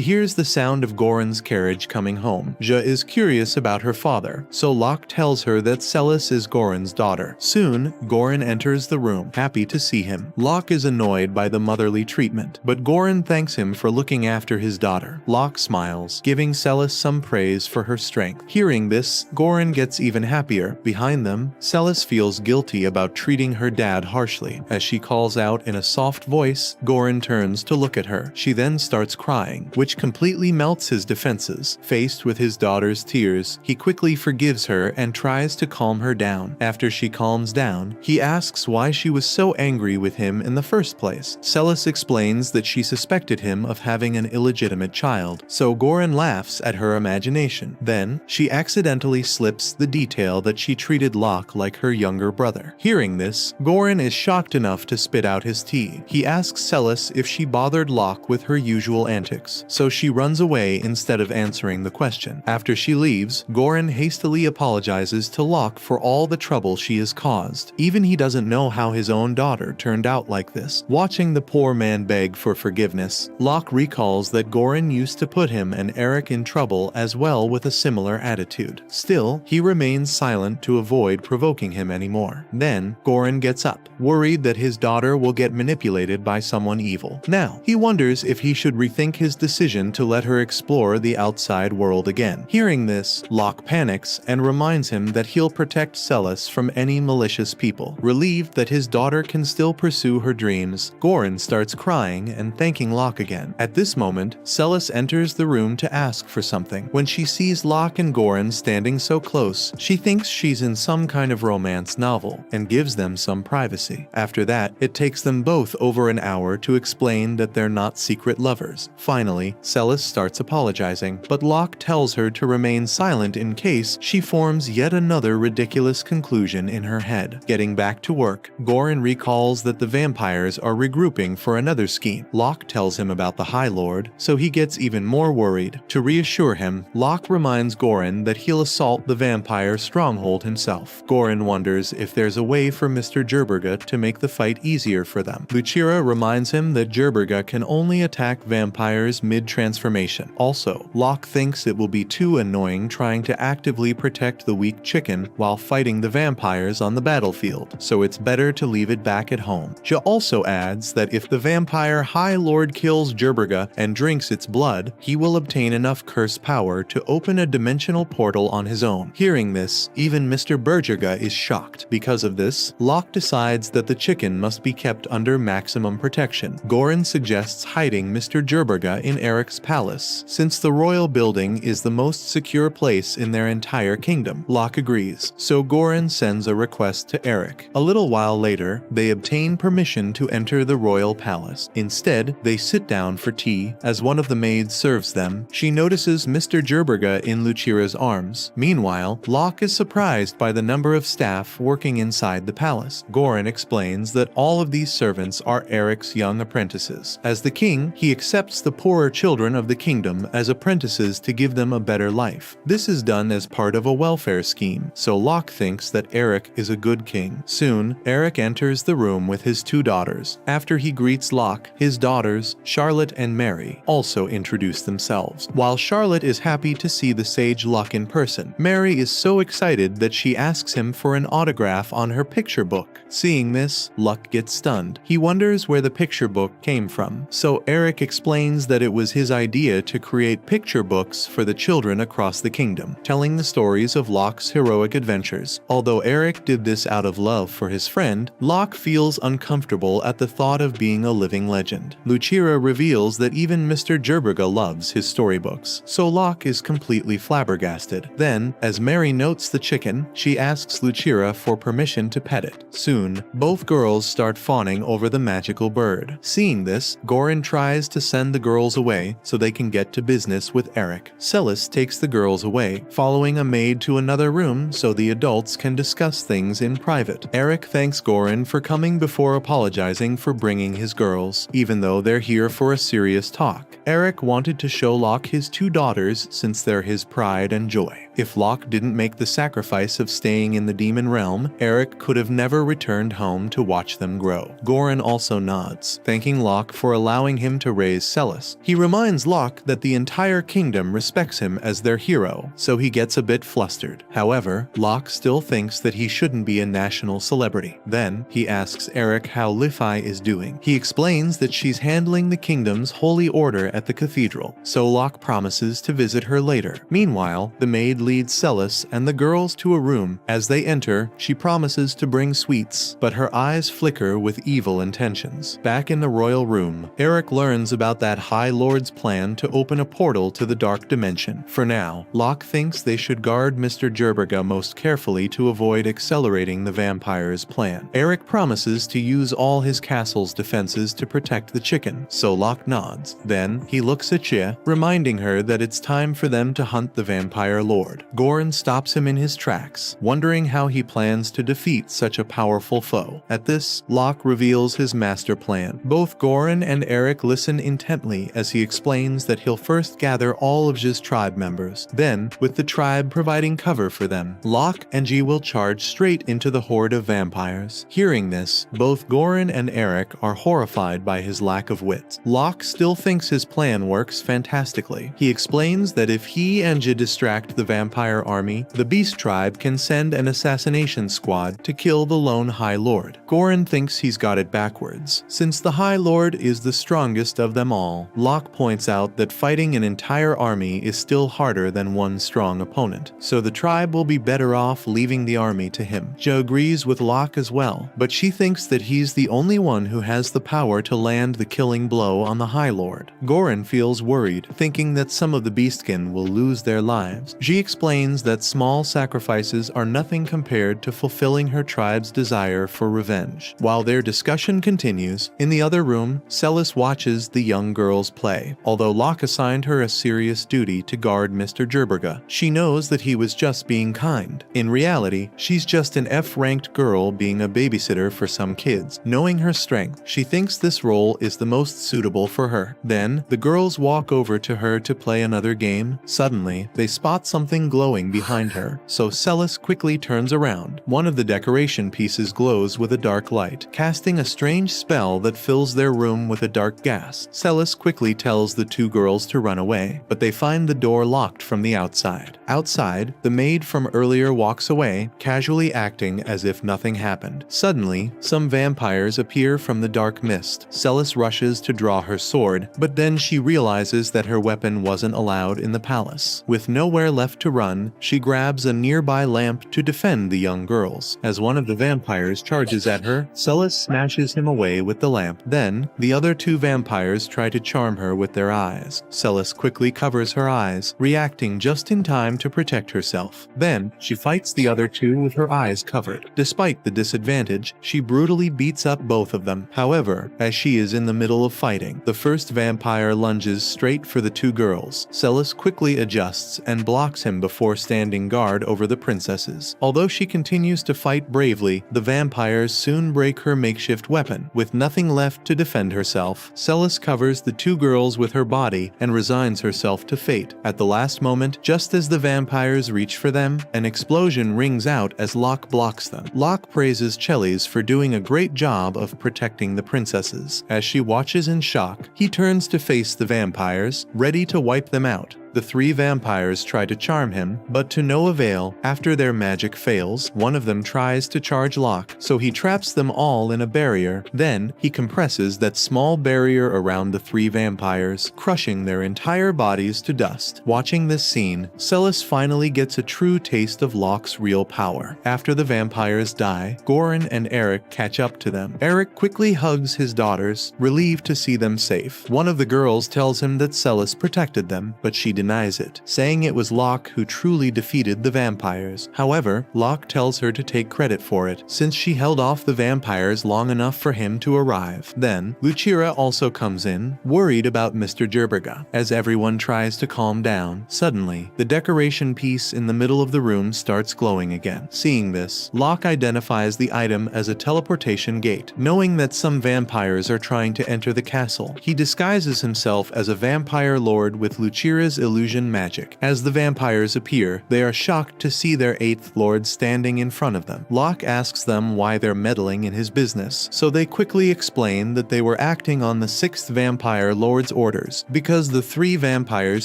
hears the sound of Goran's carriage coming home. Zhe is curious about her father, so Locke tells her that Celes is Goran's daughter. Soon, Goran enters the room, happy to see him. Locke is annoyed by the motherly treatment, but Goran thanks him for looking after his daughter. Locke smiles, giving Celes some praise for her strength. Hearing this, Goran gets even happier. Behind them, Celes feels guilty about treating her dad harshly. As she calls out in a soft voice, Goran turns to look at her. She then starts crying, which completely melts his defenses. Faced with his daughter's tears, he quickly forgives her and tries to calm her down. After she calms down, he asks why she was so angry with him in the first place. Celes explains that she suspected him of having an illegitimate child, so Goran laughs at her imagination. Then, she accidentally slips the detail that she treated Locke like her younger brother. Hearing this, Goran is shocked enough to spit out his tea. He asks Celes if she bothered Locke with her usual antics, so she runs away instead of answering the question. After she leaves, Goran hastily apologizes to Locke for all the trouble she has caused. Even he doesn't know how his own daughter turned out like this. Watching the poor man beg for forgiveness, Locke recalls that Goran used to put him and Eric in trouble as well with a similar attitude. Still, he remains silent to avoid provoking him anymore. Then, Goran gets up, worried that his daughter will get manipulated by someone evil. Now, he wonders if he should rethink his decision to let her explore the outside world again. Hearing this, Locke panics and reminds him that he'll protect Celes from any malicious people. Relieved that his daughter can still pursue her dreams, Goran starts crying and thanking Locke again. At this moment, Celes enters the room to ask for something. When she sees Locke and Goran standing so close, she thinks she's in some kind of romance novel and gives them some privacy. After that, it takes them both over an hour to explain that they're not secret lovers. Finally, Celes starts apologizing, but Locke tells her to remain silent in case she forms yet another ridiculous conclusion in her head. Getting back to work, Goran recalls that the vampires are regrouping for another scheme. Locke tells him about the High Lord, so he gets even more worried. To reassure him, Locke reminds Goran that he'll assault the vampire stronghold himself. Goran wonders if there's a way for Mr. Jerberga to make the fight easier for them. Lucira reminds him that Jerberga can only attack vampires mid-transformation. Also, Locke thinks it will be too annoying trying to actively protect the weak chicken while fighting the vampires on the battlefield, so it's better to leave it back at home. She also adds that if the vampire High Lord kills Jerberga and drinks its blood, he will obtain enough curse power to open a dimensional portal on his own. Hearing this, even Mr. Bergerga is shocked. Because of this, Locke decides that the chicken must be kept under maximum protection. Goran suggests hiding Mr. Jerberga in Eric's palace, since the royal building is the most secure place in their entire kingdom. Locke agrees, so Goran sends a request to Eric. A little while later, they obtain permission to enter the royal palace. Instead, they sit down for tea. As one of the maids serves them, she notices Mr. Jerberga in Lucira's arms. Meanwhile, Locke is surprised by the number of staff working inside the palace. Goran explains that all of these servants are Eric's young apprentices. As the king, he accepts the poorer children of the kingdom as apprentices to give them them a better life. This is done as part of a welfare scheme, so Locke thinks that Eric is a good king. Soon, Eric enters the room with his two daughters. After he greets Locke, his daughters, Charlotte and Mary, also introduce themselves. While Charlotte is happy to see the sage Locke in person, Mary is so excited that she asks him for an autograph on her picture book. Seeing this, Locke gets stunned. He wonders where the picture book came from, so Eric explains that it was his idea to create picture books for the children across the kingdom, telling the stories of Locke's heroic adventures. Although Eric did this out of love for his friend, Locke feels uncomfortable at the thought of being a living legend. Lucira reveals that even Mr. Jerberga loves his storybooks, so Locke is completely flabbergasted. Then, as Mary notes the chicken, she asks Lucira for permission to pet it. Soon, both girls start fawning over the magical bird. Seeing this, Goran tries to send the girls away so they can get to business with Eric. Celis takes the girls away, following a maid to another room so the adults can discuss things in private. Eric thanks Goran for coming before apologizing for bringing his girls, even though they're here for a serious talk. Eric wanted to show Locke his two daughters since they're his pride and joy. If Locke didn't make the sacrifice of staying in the demon realm, Eric could have never returned home to watch them grow. Goran also nods, thanking Locke for allowing him to raise Celis. He reminds Locke that the entire kingdom respects him as their hero, so he gets a bit flustered. However, Locke still thinks that he shouldn't be a national celebrity. Then, he asks Eric how Li-Fi is doing. He explains that she's handling the kingdom's holy order at the cathedral, so Locke promises to visit her later. Meanwhile, the maid leads Celis and the girls to a room. As they enter, she promises to bring sweets, but her eyes flicker with evil intentions. Back in the royal room, Eric learns about that High Lord's plan to open a portal to the dark dimension. For now, Locke thinks they should guard Mr. Jerberga most carefully to avoid accelerating the vampire's plan. Eric promises to use all his castle's defenses to protect the chicken, so Locke nods. Then, he looks at Jia, reminding her that it's time for them to hunt the vampire lord. Goran stops him in his tracks, wondering how he plans to defeat such a powerful foe. At this, Locke reveals his master plan. Both Goran and Eric listen intently as he explains that he'll first gather all of Jia's tribe members. Then, with the tribe providing cover for them, Locke and Jia will charge straight into the horde of vampires. Hearing this, both Goran and Eric are horrified by his lack of wit. Locke still thinks his plan works fantastically. He explains that if he and Jia distract the vampire army, the Beast Tribe can send an assassination squad to kill the lone High Lord. Goran thinks he's got it backwards. Since the High Lord is the strongest of them all, Locke points out that fighting an entire army is still harder than one strong opponent, so the tribe will be better off leaving the army to him. Jia agrees with Locke as well, but she thinks that he's the only one who has the power to land the killing blow on the High Lord. Goran feels worried, thinking that some of the Beastkin will lose their lives. Jia explains that small sacrifices are nothing compared to fulfilling her tribe's desire for revenge. While their discussion continues, in the other room, Celis watches the young girls play. Although Locke assigned her a serious duty to guard Mr. Jerberga, she knows that he was just being kind. In reality, she's just an F-ranked girl being a babysitter for some kids. Knowing her strength, she thinks this role is the most suitable for her. Then, the girls walk over to her to play another game. Suddenly, they spot something glowing behind her, so Celis quickly turns around. One of the decoration pieces glows with a dark light, casting a strange spell that fills their room with a dark gas. Celis quickly tells the two girls to run away, but they find the door locked from the outside. Outside, the maid from earlier walks away, casually acting as if nothing happened. Suddenly, some vampires appear from the dark mist. Celis rushes to draw her sword, but then she realizes that her weapon wasn't allowed in the palace. With nowhere left to run, she grabs a nearby lamp to defend the young girls. As one of the vampires charges at her, Celis smashes him away with the lamp. Then, the other two vampires try to charm her with their eyes. Celis quickly covers her eyes, reacting just in time to protect herself. Then, she fights the other two with her eyes covered. Despite the disadvantage, she brutally beats up both of them. However, as she is in the middle of fighting, the first vampire lunges straight for the two girls. Celis quickly adjusts and blocks him before standing guard over the princesses. Although she continues to fight bravely, the vampires soon break her makeshift weapon. With nothing left to defend herself, Celis covers the two girls with her body and resigns herself to fate. At the last moment, just as the vampires reach for them, an explosion rings out as Locke blocks them. Locke praises Chelis for doing a great job of protecting the princesses. As she watches in shock, he turns to face the vampires, ready to wipe them out. The three vampires try to charm him, but to no avail. After their magic fails, one of them tries to charge Locke, so he traps them all in a barrier. Then, he compresses that small barrier around the three vampires, crushing their entire bodies to dust. Watching this scene, Celes finally gets a true taste of Locke's real power. After the vampires die, Goran and Eric catch up to them. Eric quickly hugs his daughters, relieved to see them safe. One of the girls tells him that Celes protected them, but she denies it, saying it was Locke who truly defeated the vampires. However, Locke tells her to take credit for it, since she held off the vampires long enough for him to arrive. Then, Lucira also comes in, worried about Mr. Jurberga. As everyone tries to calm down, suddenly, the decoration piece in the middle of the room starts glowing again. Seeing this, Locke identifies the item as a teleportation gate. Knowing that some vampires are trying to enter the castle, he disguises himself as a vampire lord with Lucira's illusion magic. As the vampires appear, they are shocked to see their 8th lord standing in front of them. Locke asks them why they're meddling in his business, so they quickly explain that they were acting on the 6th vampire lord's orders. Because the 3 vampires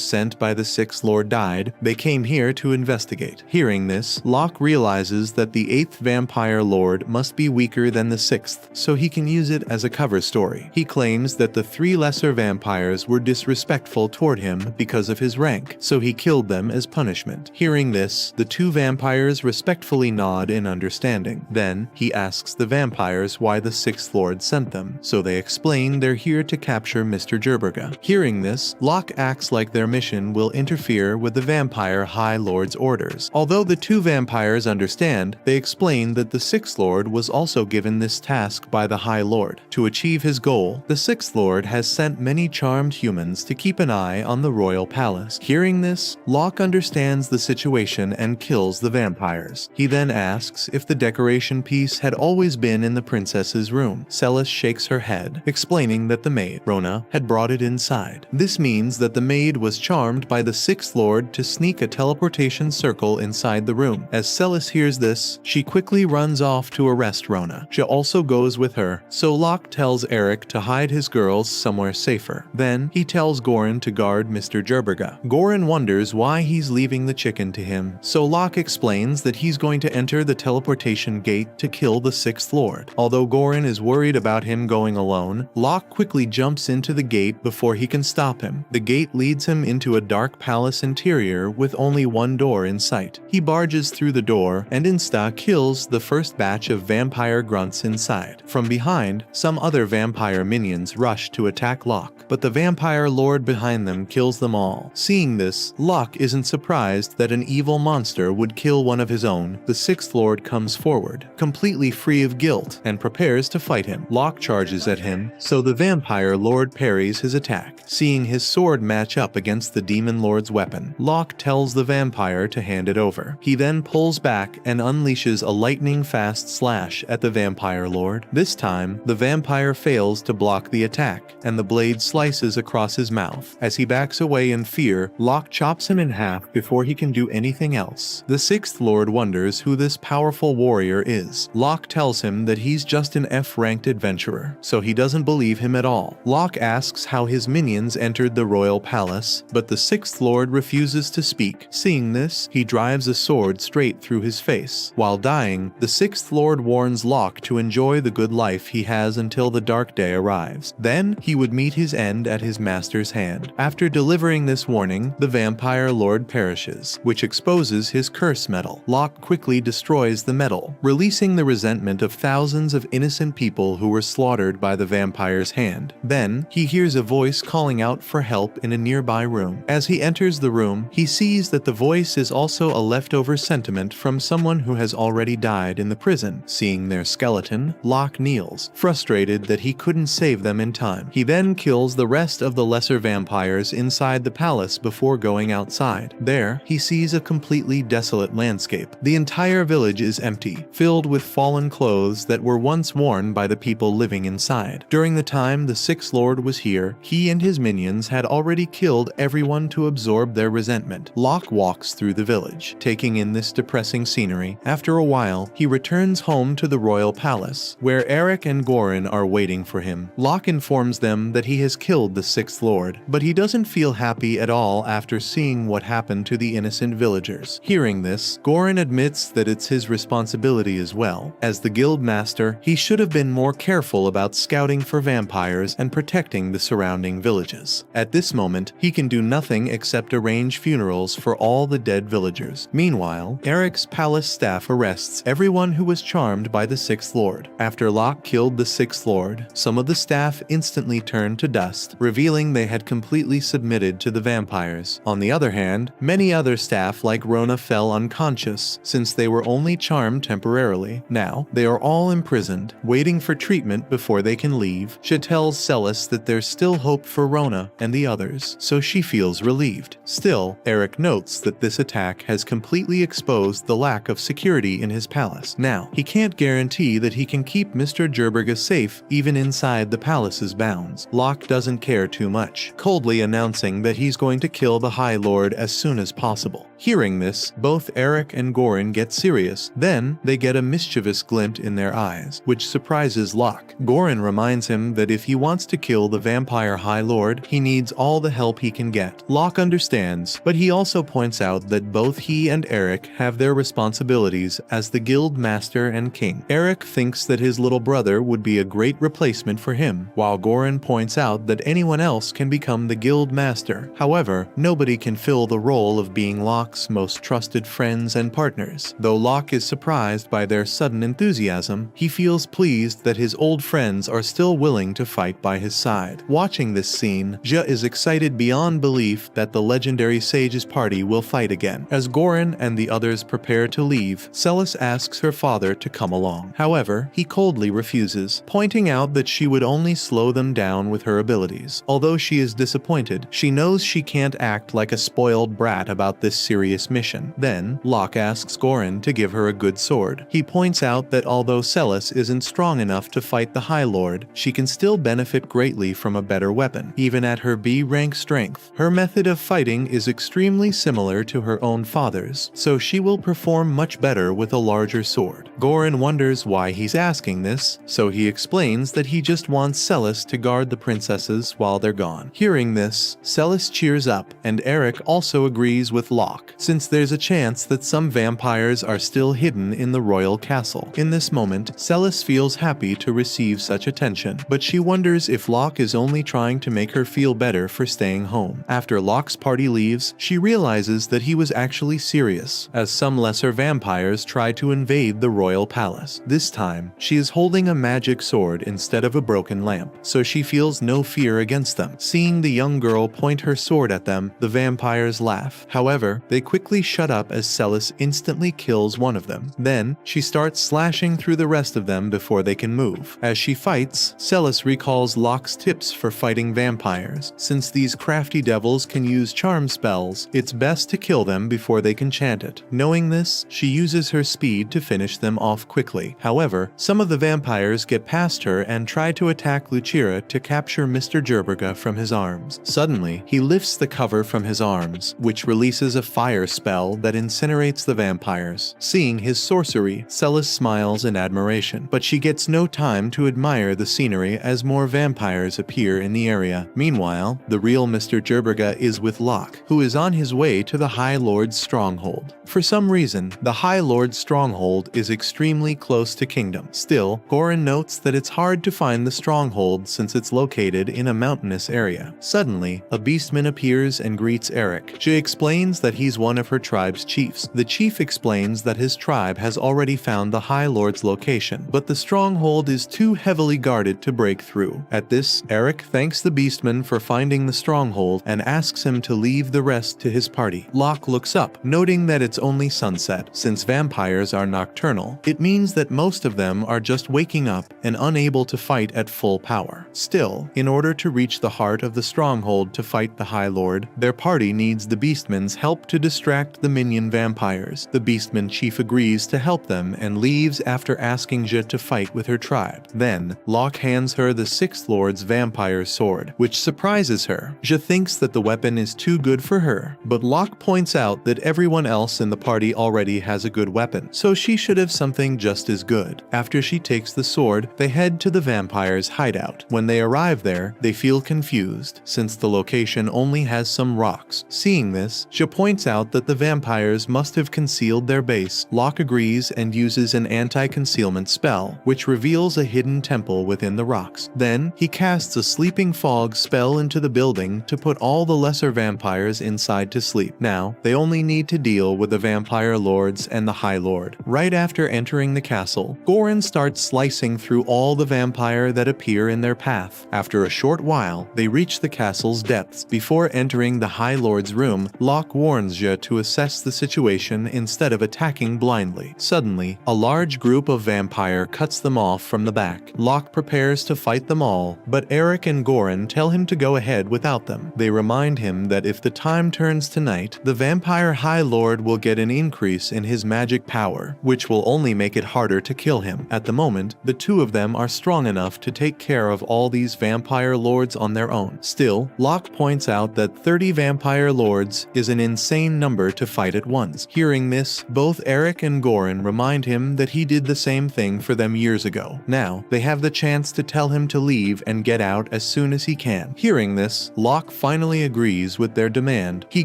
sent by the 6th lord died, they came here to investigate. Hearing this, Locke realizes that the 8th vampire lord must be weaker than the 6th, so he can use it as a cover story. He claims that the 3 lesser vampires were disrespectful toward him because of his rank, so he killed them as punishment. Hearing this, the 2 vampires respectfully nod in understanding. Then, he asks the vampires why the 6th lord sent them, so they explain they're here to capture Mr. Jurberga. Hearing this, Locke acts like their mission will interfere with the vampire High Lord's orders. Although the 2 vampires understand, they explain that the 6th lord was also given this task by the High Lord. To achieve his goal, the 6th lord has sent many charmed humans to keep an eye on the royal palace. Hearing this, Locke understands the situation and kills the vampires. He then asks if the decoration piece had always been in the princess's room. Celes shakes her head, explaining that the maid, Rona, had brought it inside. This means that the maid was charmed by the 6th lord to sneak a teleportation circle inside the room. As Celes hears this, she quickly runs off to arrest Rona. She also goes with her, so Locke tells Eric to hide his girls somewhere safer. Then, he tells Goran to guard Mr. Jurberga. Goran wonders why he's leaving the chicken to him, so Locke explains that he's going to enter the teleportation gate to kill the 6th lord. Although Goran is worried about him going alone, Locke quickly jumps into the gate before he can stop him. The gate leads him into a dark palace interior with only one door in sight. He barges through the door and insta kills the first batch of vampire grunts inside. From behind, some other vampire minions rush to attack Locke, but the vampire lord behind them kills them all. Seeing this, Locke isn't surprised that an evil monster would kill one of his own. The 6th lord comes forward, completely free of guilt, and prepares to fight him. Locke charges at him, so the vampire lord parries his attack. Seeing his sword match up against the demon lord's weapon, Locke tells the vampire to hand it over. He then pulls back and unleashes a lightning-fast slash at the vampire lord. This time, the vampire fails to block the attack, and the blade slices across his mouth. As he backs away in fear, Locke chops him in half before he can do anything else. The 6th lord wonders who this powerful warrior is. Locke tells him that he's just an F-ranked adventurer, so he doesn't believe him at all. Locke asks how his minions entered the royal palace, but the 6th lord refuses to speak. Seeing this, he drives a sword straight through his face. While dying, the 6th lord warns Locke to enjoy the good life he has until the dark day arrives. Then, he would meet his end at his master's hand. After delivering this warning, the vampire lord perishes, which exposes his curse metal. Locke quickly destroys the metal, releasing the resentment of thousands of innocent people who were slaughtered by the vampire's hand. Then, he hears a voice calling out for help in a nearby room. As he enters the room, he sees that the voice is also a leftover sentiment from someone who has already died in the prison. Seeing their skeleton, Locke kneels, frustrated that he couldn't save them in time. He then kills the rest of the lesser vampires inside the palace palace before going outside. There, he sees a completely desolate landscape. The entire village is empty, filled with fallen clothes that were once worn by the people living inside. During the time the Sixth Lord was here, he and his minions had already killed everyone to absorb their resentment. Locke walks through the village, taking in this depressing scenery. After a while, he returns home to the royal palace, where Eric and Gorin are waiting for him. Locke informs them that he has killed the Sixth Lord, but he doesn't feel happy at all after seeing what happened to the innocent villagers. Hearing this, Gorin admits that it's his responsibility as well. As the guild master, he should have been more careful about scouting for vampires and protecting the surrounding villages. At this moment, he can do nothing except arrange funerals for all the dead villagers. Meanwhile, Eric's palace staff arrests everyone who was charmed by the Sixth Lord. After Locke killed the Sixth Lord, some of the staff instantly turned to dust, revealing they had completely submitted to the vampires. On the other hand, many other staff like Rona fell unconscious, since they were only charmed temporarily. Now, they are all imprisoned, waiting for treatment before they can leave. She tells Celis that there's still hope for Rona and the others, so she feels relieved. Still, Eric notes that this attack has completely exposed the lack of security in his palace. Now, he can't guarantee that he can keep Mr. Jurberga safe even inside the palace's bounds. Locke doesn't care too much, coldly announcing that he's going to kill the High Lord as soon as possible. Hearing this, both Eric and Gorin get serious. Then, they get a mischievous glint in their eyes, which surprises Locke. Gorin reminds him that if he wants to kill the vampire High Lord, he needs all the help he can get. Locke understands, but he also points out that both he and Eric have their responsibilities as the guild master and king. Eric thinks that his little brother would be a great replacement for him, while Gorin points out that anyone else can become the guild master. However, nobody can fill the role of being Locke's most trusted friends and partners. Though Locke is surprised by their sudden enthusiasm, he feels pleased that his old friends are still willing to fight by his side. Watching this scene, Je is excited beyond belief that the legendary sage's party will fight again. As Gorin and the others prepare to leave, Celis asks her father to come along. However, he coldly refuses, pointing out that she would only slow them down with her abilities. Although she is disappointed, she knows she can't act like a spoiled brat about this serious mission. Then, Locke asks Gorin to give her a good sword. He points out that although Celis isn't strong enough to fight the High Lord, she can still benefit greatly from a better weapon. Even at her B-rank strength, her method of fighting is extremely similar to her own father's, so she will perform much better with a larger sword. Gorin wonders why he's asking this, so he explains that he just wants Celis to guard the princesses while they're gone. Hearing this, Celis cheers up, and Eric also agrees with Locke, since there's a chance that some vampires are still hidden in the royal castle. In this moment, Celis feels happy to receive such attention, but she wonders if Locke is only trying to make her feel better for staying home. After Locke's party leaves, she realizes that he was actually serious, as some lesser vampires try to invade the royal palace. This time, she is holding a magic sword instead of a broken lamp, so she feels no fear against them. Seeing the young girl point her sword at them, the vampires laugh. However, they quickly shut up as Celis instantly kills one of them. Then, she starts slashing through the rest of them before they can move. As she fights, Celis recalls Locke's tips for fighting vampires. Since these crafty devils can use charm spells, it's best to kill them before they can chant it. Knowing this, she uses her speed to finish them off quickly. However, some of the vampires get past her and try to attack Lucira to capture Mr. Jurberga from his arms. Suddenly, he lifts the cover from his arms, which releases a fire spell that incinerates the vampires. Seeing his sorcery, Celis smiles in admiration, but she gets no time to admire the scenery as more vampires appear in the area. Meanwhile, the real Mr. Jurberga is with Locke, who is on his way to the High Lord's stronghold. For some reason, the High Lord's stronghold is extremely close to Kingdom. Still, Gorin notes that it's hard to find the stronghold since it's located in a mountainous area. Suddenly, a beastman appears and greets Eric. She explains that he's he's one of her tribe's chiefs. The chief explains that his tribe has already found the High Lord's location, but the stronghold is too heavily guarded to break through. At this, Eric thanks the Beastman for finding the stronghold and asks him to leave the rest to his party. Locke looks up, noting that it's only sunset. Since vampires are nocturnal, it means that most of them are just waking up and unable to fight at full power. Still, in order to reach the heart of the stronghold to fight the High Lord, their party needs the Beastman's help to distract the minion vampires. The Beastman chief agrees to help them and leaves after asking Je to fight with her tribe. Then, Locke hands her the Sixth Lord's vampire sword, which surprises her. Je thinks that the weapon is too good for her, but Locke points out that everyone else in the party already has a good weapon, so she should have something just as good. After she takes the sword, they head to the vampire's hideout. When they arrive there, they feel confused, since the location only has some rocks. Seeing this, she points out that the vampires must have concealed their base. Locke agrees and uses an anti-concealment spell, which reveals a hidden temple within the rocks. Then, he casts a sleeping fog spell into the building to put all the lesser vampires inside to sleep. Now, they only need to deal with the vampire lords and the High Lord. Right after entering the castle, Goran starts slicing through all the vampire that appear in their path. After a short while, they reach the castle's depths. Before entering the High Lord's room, Locke warns Je to assess the situation instead of attacking blindly. Suddenly, a large group of vampire cuts them off from the back. Locke prepares to fight them all, but Eric and Goran tell him to go ahead without them. They remind him that if the time turns to night, the vampire High Lord will get an increase in his magic power, which will only make it harder to kill him. At the moment, the two of them are strong enough to take care of all these vampire lords on their own. Still, Locke points out that 30 vampire lords is an insane number to fight at once. Hearing this, both Eric and Goran remind him that he did the same thing for them years ago. Now, they have the chance to tell him to leave and get out as soon as he can. Hearing this, Locke finally agrees with their demand. He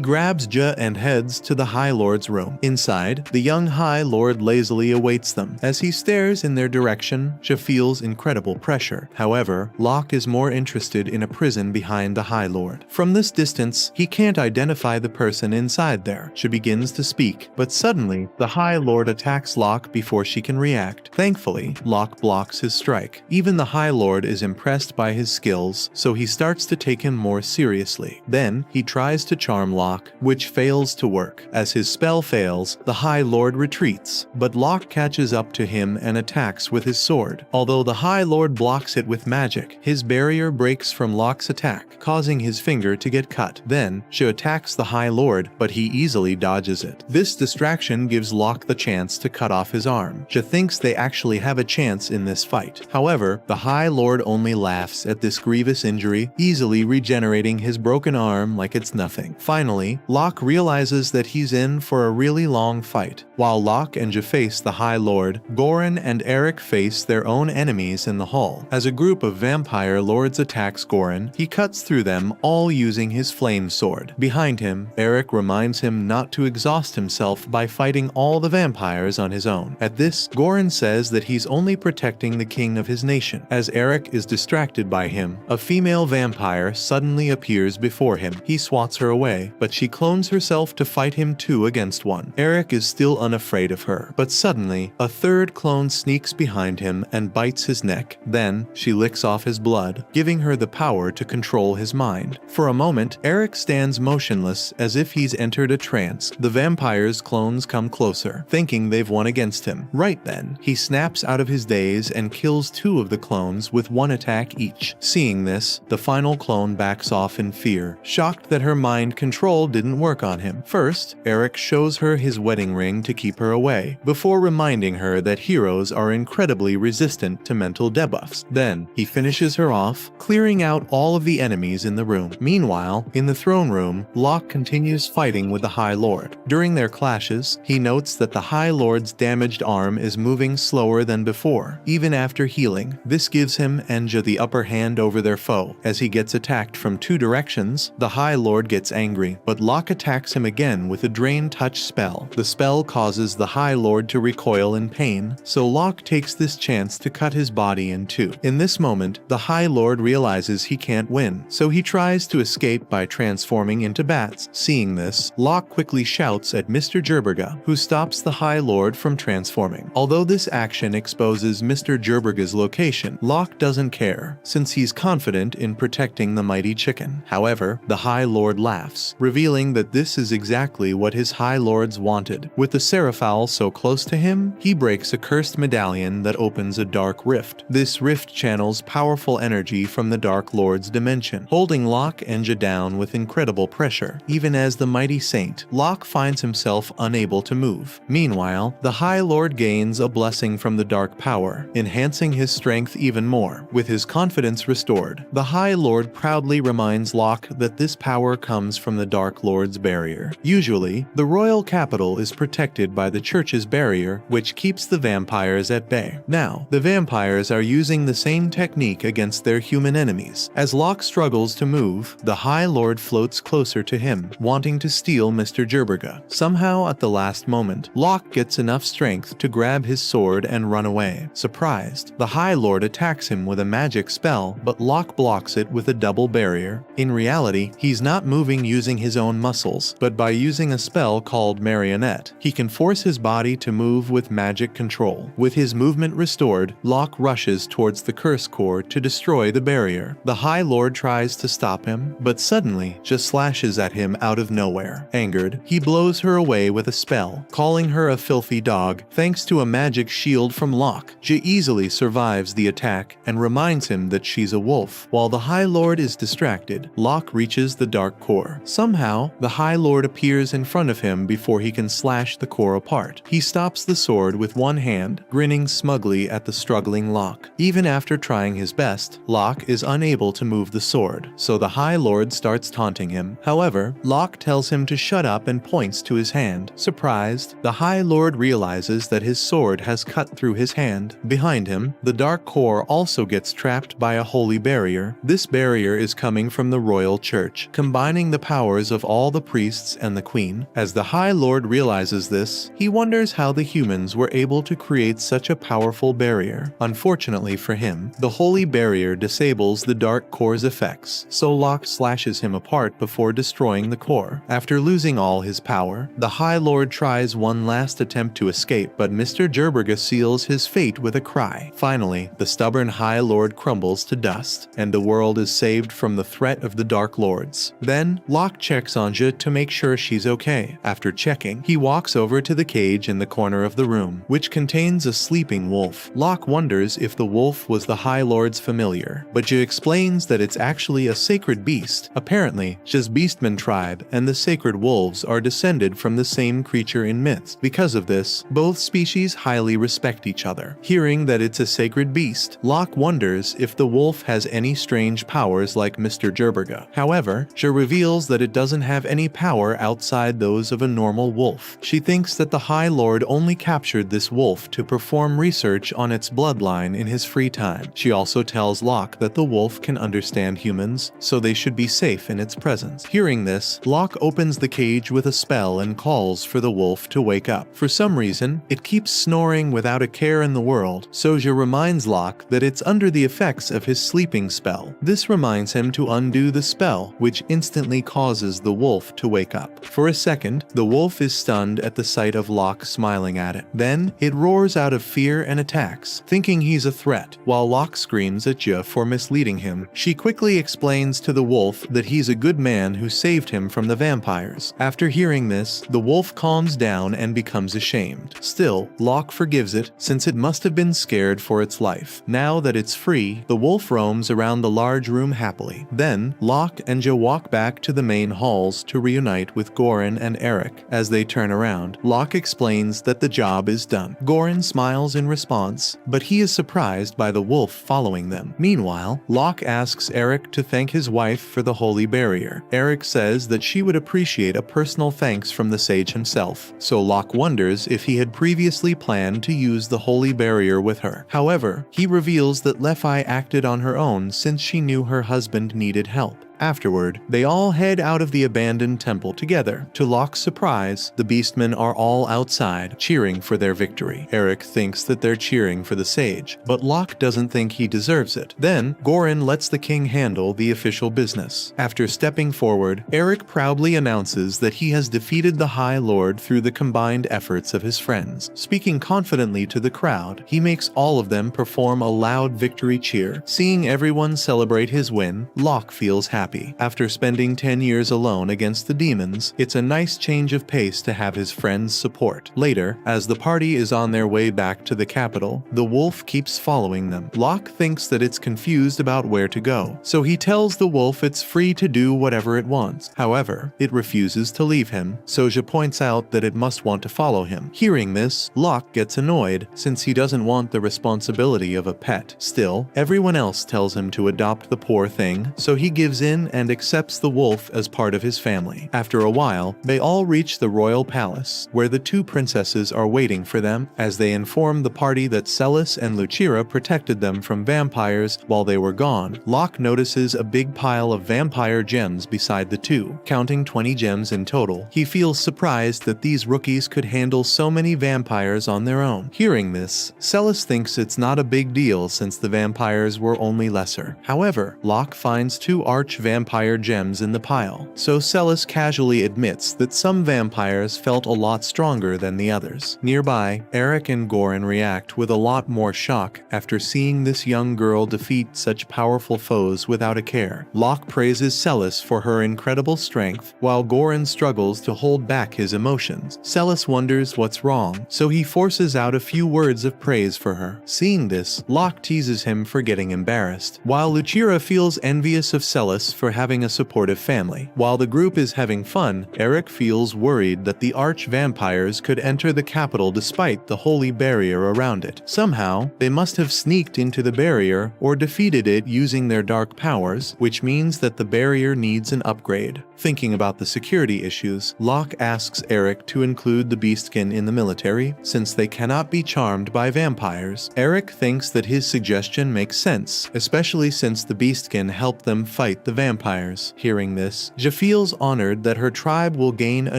grabs Je and heads to the High Lord's room. Inside, the young High Lord lazily awaits them. As he stares in their direction, Je feels incredible pressure. However, Locke is more interested in a prison behind the High Lord. From this distance, he can't identify the person inside there. She begins to speak, but suddenly, the High Lord attacks Locke before she can react. Thankfully, Locke blocks his strike. Even the High Lord is impressed by his skills, so he starts to take him more seriously. Then, he tries to charm Locke, which fails to work. As his spell fails, the High Lord retreats, but Locke catches up to him and attacks with his sword. Although the High Lord blocks it with magic, his barrier breaks from Locke's attack, causing his finger to get cut. Then, she attacks the High Lord, but he easily dodges it. This distraction gives Locke the chance to cut off his arm. She thinks they actually have a chance in this fight. However, the High Lord only laughs at this grievous injury, easily regenerating his broken arm like it's nothing. Finally, Locke realizes that he's in for a really long fight. While Locke and Je face the High Lord, Goran and Eric face their own enemies in the hall. As a group of vampire lords attacks Goran, he cuts through them, all using his flame sword. Behind him, Eric reminds him not to exhaust himself by fighting all the vampires on his own. At this, Goran says that he's only protecting the king of his nation. As Eric is distracted by him, a female vampire suddenly appears before him. He swats her away, but she clones herself to fight him 2 against 1. Eric is still unafraid of her, but suddenly, a third clone sneaks behind him and bites his neck. Then, she licks off his blood, giving her the power to control his mind. For a moment, Eric stands motionless as if he's entered a trance. The vampire's clones come closer, thinking they've won against him. Right then, he snaps out of his daze and kills 2 of the clones with 1 attack each. Seeing this, the final clone backs off in fear, shocked that her mind control didn't work on him. First, Eric shows her his wedding ring to keep her away, before reminding her that heroes are incredibly resistant to mental debuffs. Then, he finishes her off, clearing out all of the enemies in the room. Meanwhile, in the throne room, Locke continues fighting with the High Lord. During their clashes, he notes that the High Lord's damaged arm is moving slower than before, even after healing. This gives him and Je the upper hand over their foe. As he gets attacked from 2 directions, the High Lord gets angry, but Locke attacks him again with a Drain Touch spell. The spell causes the High Lord to recoil in pain, so Locke takes this chance to cut his body in 2. In this moment, the High Lord realizes he can't win, so he tries to escape by transforming into bats. Seeing this, Locke quickly shouts at Mr. Gerberga, who stops the High Lord from transforming. Although this action exposes Mr. Gerberga's location, Locke doesn't care, since he's confident in protecting the mighty chicken. However, the High Lord laughs, revealing that this is exactly what his High Lords wanted. With the Seraphal so close to him, he breaks a cursed medallion that opens a dark rift. This rift channels powerful energy from the Dark Lord's dimension, holding Locke and Ja down with incredible pressure. Even as the mighty saint, Locke finds himself unable to move. Meanwhile, the High Lord gains a blessing from the dark power, enhancing his strength even more. With his confidence restored, the High Lord proudly reminds Locke that this power comes from the Dark Lord's barrier. Usually, the royal capital is protected by the church's barrier, which keeps the vampires at bay. Now, the vampires are using the same technique against their human enemies. As Locke struggles to move, the High Lord floats closer to him, wanting to steal Mr. Gerberga. Somehow, at the last moment, Locke gets enough strength to grab his sword and run away. Surprised, the High Lord attacks him with a magic spell, but Locke blocks it with a double barrier. In reality, he's not moving using his own muscles, but by using a spell called Marionette. He can force his body to move with magic control. With his movement restored, Locke rushes towards the curse core to destroy the barrier. The High Lord tries to stop him, but suddenly just slashes at him out of nowhere. Angered, he blows her away with a spell, calling her a filthy dog. Thanks to a magic shield from Locke, she easily survives the attack and reminds him that she's a wolf. While the High Lord is distracted, Locke reaches the dark core. Somehow, the High Lord appears in front of him before he can slash the core apart. He stops the sword with one hand, grinning smugly at the struggling Locke. Even after trying his best, Locke is unable to move the sword, so the High Lord starts taunting him. However, Locke tells him to shut up and points to his hand. Surprised, the High Lord realizes that his sword has cut through his hand. Behind him, the dark core also gets trapped by a holy barrier. This barrier is coming from the royal church, combining the powers of all the priests and the queen. As the High Lord realizes this, he wonders how the humans were able to create such a powerful barrier. Unfortunately for him, the holy barrier disables the dark core's effects, so Locke slashes him apart before destroying the core. After losing all his power, the High Lord tries one last attempt to escape, but Mr. Gerberga seals his fate with a cry. Finally, the stubborn High Lord crumbles to dust, and the world is saved from the threat of the Dark Lords. Then, Locke checks on Ja to make sure she's okay. After checking, he walks over to the cage in the corner of the room, which contains a sleeping wolf. Locke wonders if the wolf was the High Lord's familiar, but Ja explains that it's actually a sacred beast. Apparently, Ja's Beastman tribe and the sacred wolves are descended from the same creature in myths. Because of this, both species highly respect each other. Hearing that it's a sacred beast, Locke wonders if the wolf has any strange powers like Mr. Gerberga. However, Ja reveals that it doesn't have any power outside those of a normal wolf. She thinks that the High Lord only captured this wolf to perform research on its bloodline in his free time. She also tells Locke that the wolf can understand humans, so they should be safe in its presence. Hearing this, Locke opens the cage with a spell and calls for the wolf to wake up. For some reason, it keeps snoring without a care in the world, so Ja reminds Locke that it's under the effects of his sleeping spell. This reminds him to undo the spell, which instantly causes the wolf to wake up. For a second, the wolf is stunned at the sight of Locke smiling at it. Then, it roars out of fear and attacks, thinking he's a threat. While Locke screams at Ja for misleading him, she quickly explains to the wolf that he's a good man who saved him from the vampires. After hearing this, the wolf calms down and becomes ashamed. Still, Locke forgives it, since it must have been scared for its life. Now that it's free, the wolf roams around the large room happily. Then, Locke and Ja walk back to the main halls to reunite with Goran and Eric. As they turn around, Locke explains that the job is done. Goran smiles in response, but he is surprised by the wolf following them. Meanwhile, Locke asks Eric to thank his wife for the holy barrier. Eric says that she would appreciate a personal thanks from the sage himself, so Locke wonders if he had previously planned to use the holy barrier with her. However, he reveals that Lethe acted on her own since she knew her husband needed help. Afterward, they all head out of the abandoned temple together. To Locke's surprise, the beastmen are all outside, cheering for their victory. Eric thinks that they're cheering for the sage, but Locke doesn't think he deserves it. Then, Goran lets the king handle the official business. After stepping forward, Eric proudly announces that he has defeated the High Lord through the combined efforts of his friends. Speaking confidently to the crowd, he makes all of them perform a loud victory cheer. Seeing everyone celebrate his win, Locke feels happy. After spending 10 years alone against the demons, it's a nice change of pace to have his friends' support. Later, as the party is on their way back to the capital, the wolf keeps following them. Locke thinks that it's confused about where to go, so he tells the wolf it's free to do whatever it wants. However, it refuses to leave him. Soja points out that it must want to follow him. Hearing this, Locke gets annoyed since he doesn't want the responsibility of a pet. Still, everyone else tells him to adopt the poor thing, so he gives in and accepts the wolf as part of his family. After a while, they all reach the royal palace, where the two princesses are waiting for them. As they inform the party that Celis and Lucira protected them from vampires while they were gone, Locke notices a big pile of vampire gems beside the two. Counting 20 gems in total, he feels surprised that these rookies could handle so many vampires on their own. Hearing this, Celis thinks it's not a big deal since the vampires were only lesser. However, Locke finds 2 arch-vampire gems in the pile, so Celis casually admits that some vampires felt a lot stronger than the others. Nearby, Eric and Goran react with a lot more shock after seeing this young girl defeat such powerful foes without a care. Locke praises Celis for her incredible strength, while Goran struggles to hold back his emotions. Celis wonders what's wrong, so he forces out a few words of praise for her. Seeing this, Locke teases him for getting embarrassed, while Lucira feels envious of Celis for having a supportive family. While the group is having fun, Eric feels worried that the arch-vampires could enter the capital despite the holy barrier around it. Somehow, they must have sneaked into the barrier or defeated it using their dark powers, which means that the barrier needs an upgrade. Thinking about the security issues, Locke asks Eric to include the Beastkin in the military, since they cannot be charmed by vampires. Eric thinks that his suggestion makes sense, especially since the Beastkin helped them fight the vampires. Hearing this, Ja feels honored that her tribe will gain a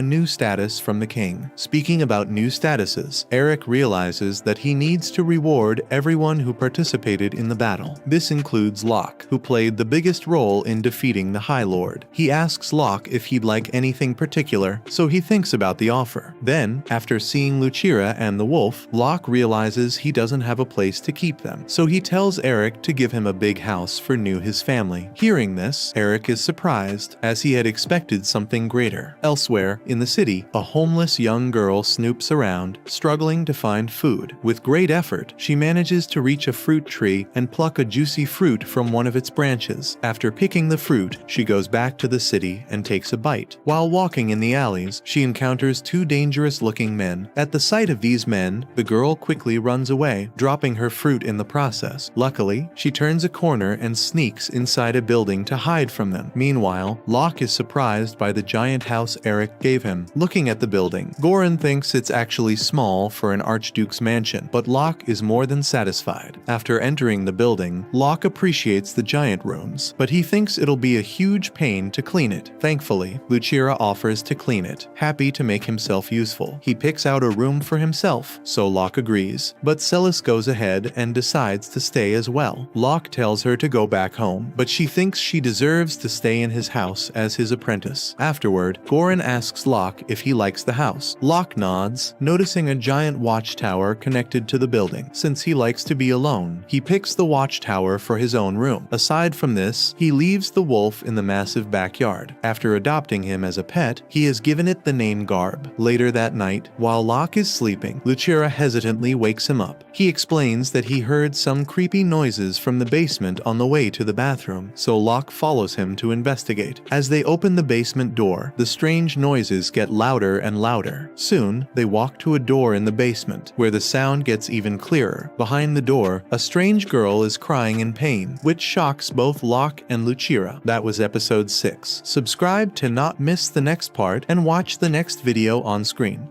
new status from the king. Speaking about new statuses, Eric realizes that he needs to reward everyone who participated in the battle. This includes Locke, who played the biggest role in defeating the High Lord. He asks Locke if he'd like anything particular, so he thinks about the offer. Then, after seeing Lucira and the wolf, Locke realizes he doesn't have a place to keep them, so he tells Eric to give him a big house for his family. Hearing this, Eric is surprised, as he had expected something greater. Elsewhere, in the city, a homeless young girl snoops around, struggling to find food. With great effort, she manages to reach a fruit tree and pluck a juicy fruit from one of its branches. After picking the fruit, she goes back to the city and takes a bite. While walking in the alleys, she encounters 2 dangerous-looking men. At the sight of these men, the girl quickly runs away, dropping her fruit in the process. Luckily, she turns a corner and sneaks inside a building to hide from them. Meanwhile, Locke is surprised by the giant house Eric gave him. Looking at the building, Goran thinks it's actually small for an archduke's mansion, but Locke is more than satisfied. After entering the building, Locke appreciates the giant rooms, but he thinks it'll be a huge pain to clean it. Thankfully, Lucira offers to clean it, happy to make himself useful. He picks out a room for himself, so Locke agrees, but Celis goes ahead and decides to stay as well. Locke tells her to go back home, but she thinks she deserves to stay in his house as his apprentice. Afterward, Goran asks Locke if he likes the house. Locke nods, noticing a giant watchtower connected to the building. Since he likes to be alone, he picks the watchtower for his own room. Aside from this, he leaves the wolf in the massive backyard. After adopting him as a pet, he has given it the name Garb. Later that night, while Locke is sleeping, Lucira hesitantly wakes him up. He explains that he heard some creepy noises from the basement on the way to the bathroom, so Locke follows him to investigate. As they open the basement door, the strange noises get louder and louder. Soon, they walk to a door in the basement, where the sound gets even clearer. Behind the door, a strange girl is crying in pain, which shocks both Locke and Lucira. That was episode 6. Subscribe to not miss the next part and watch the next video on screen.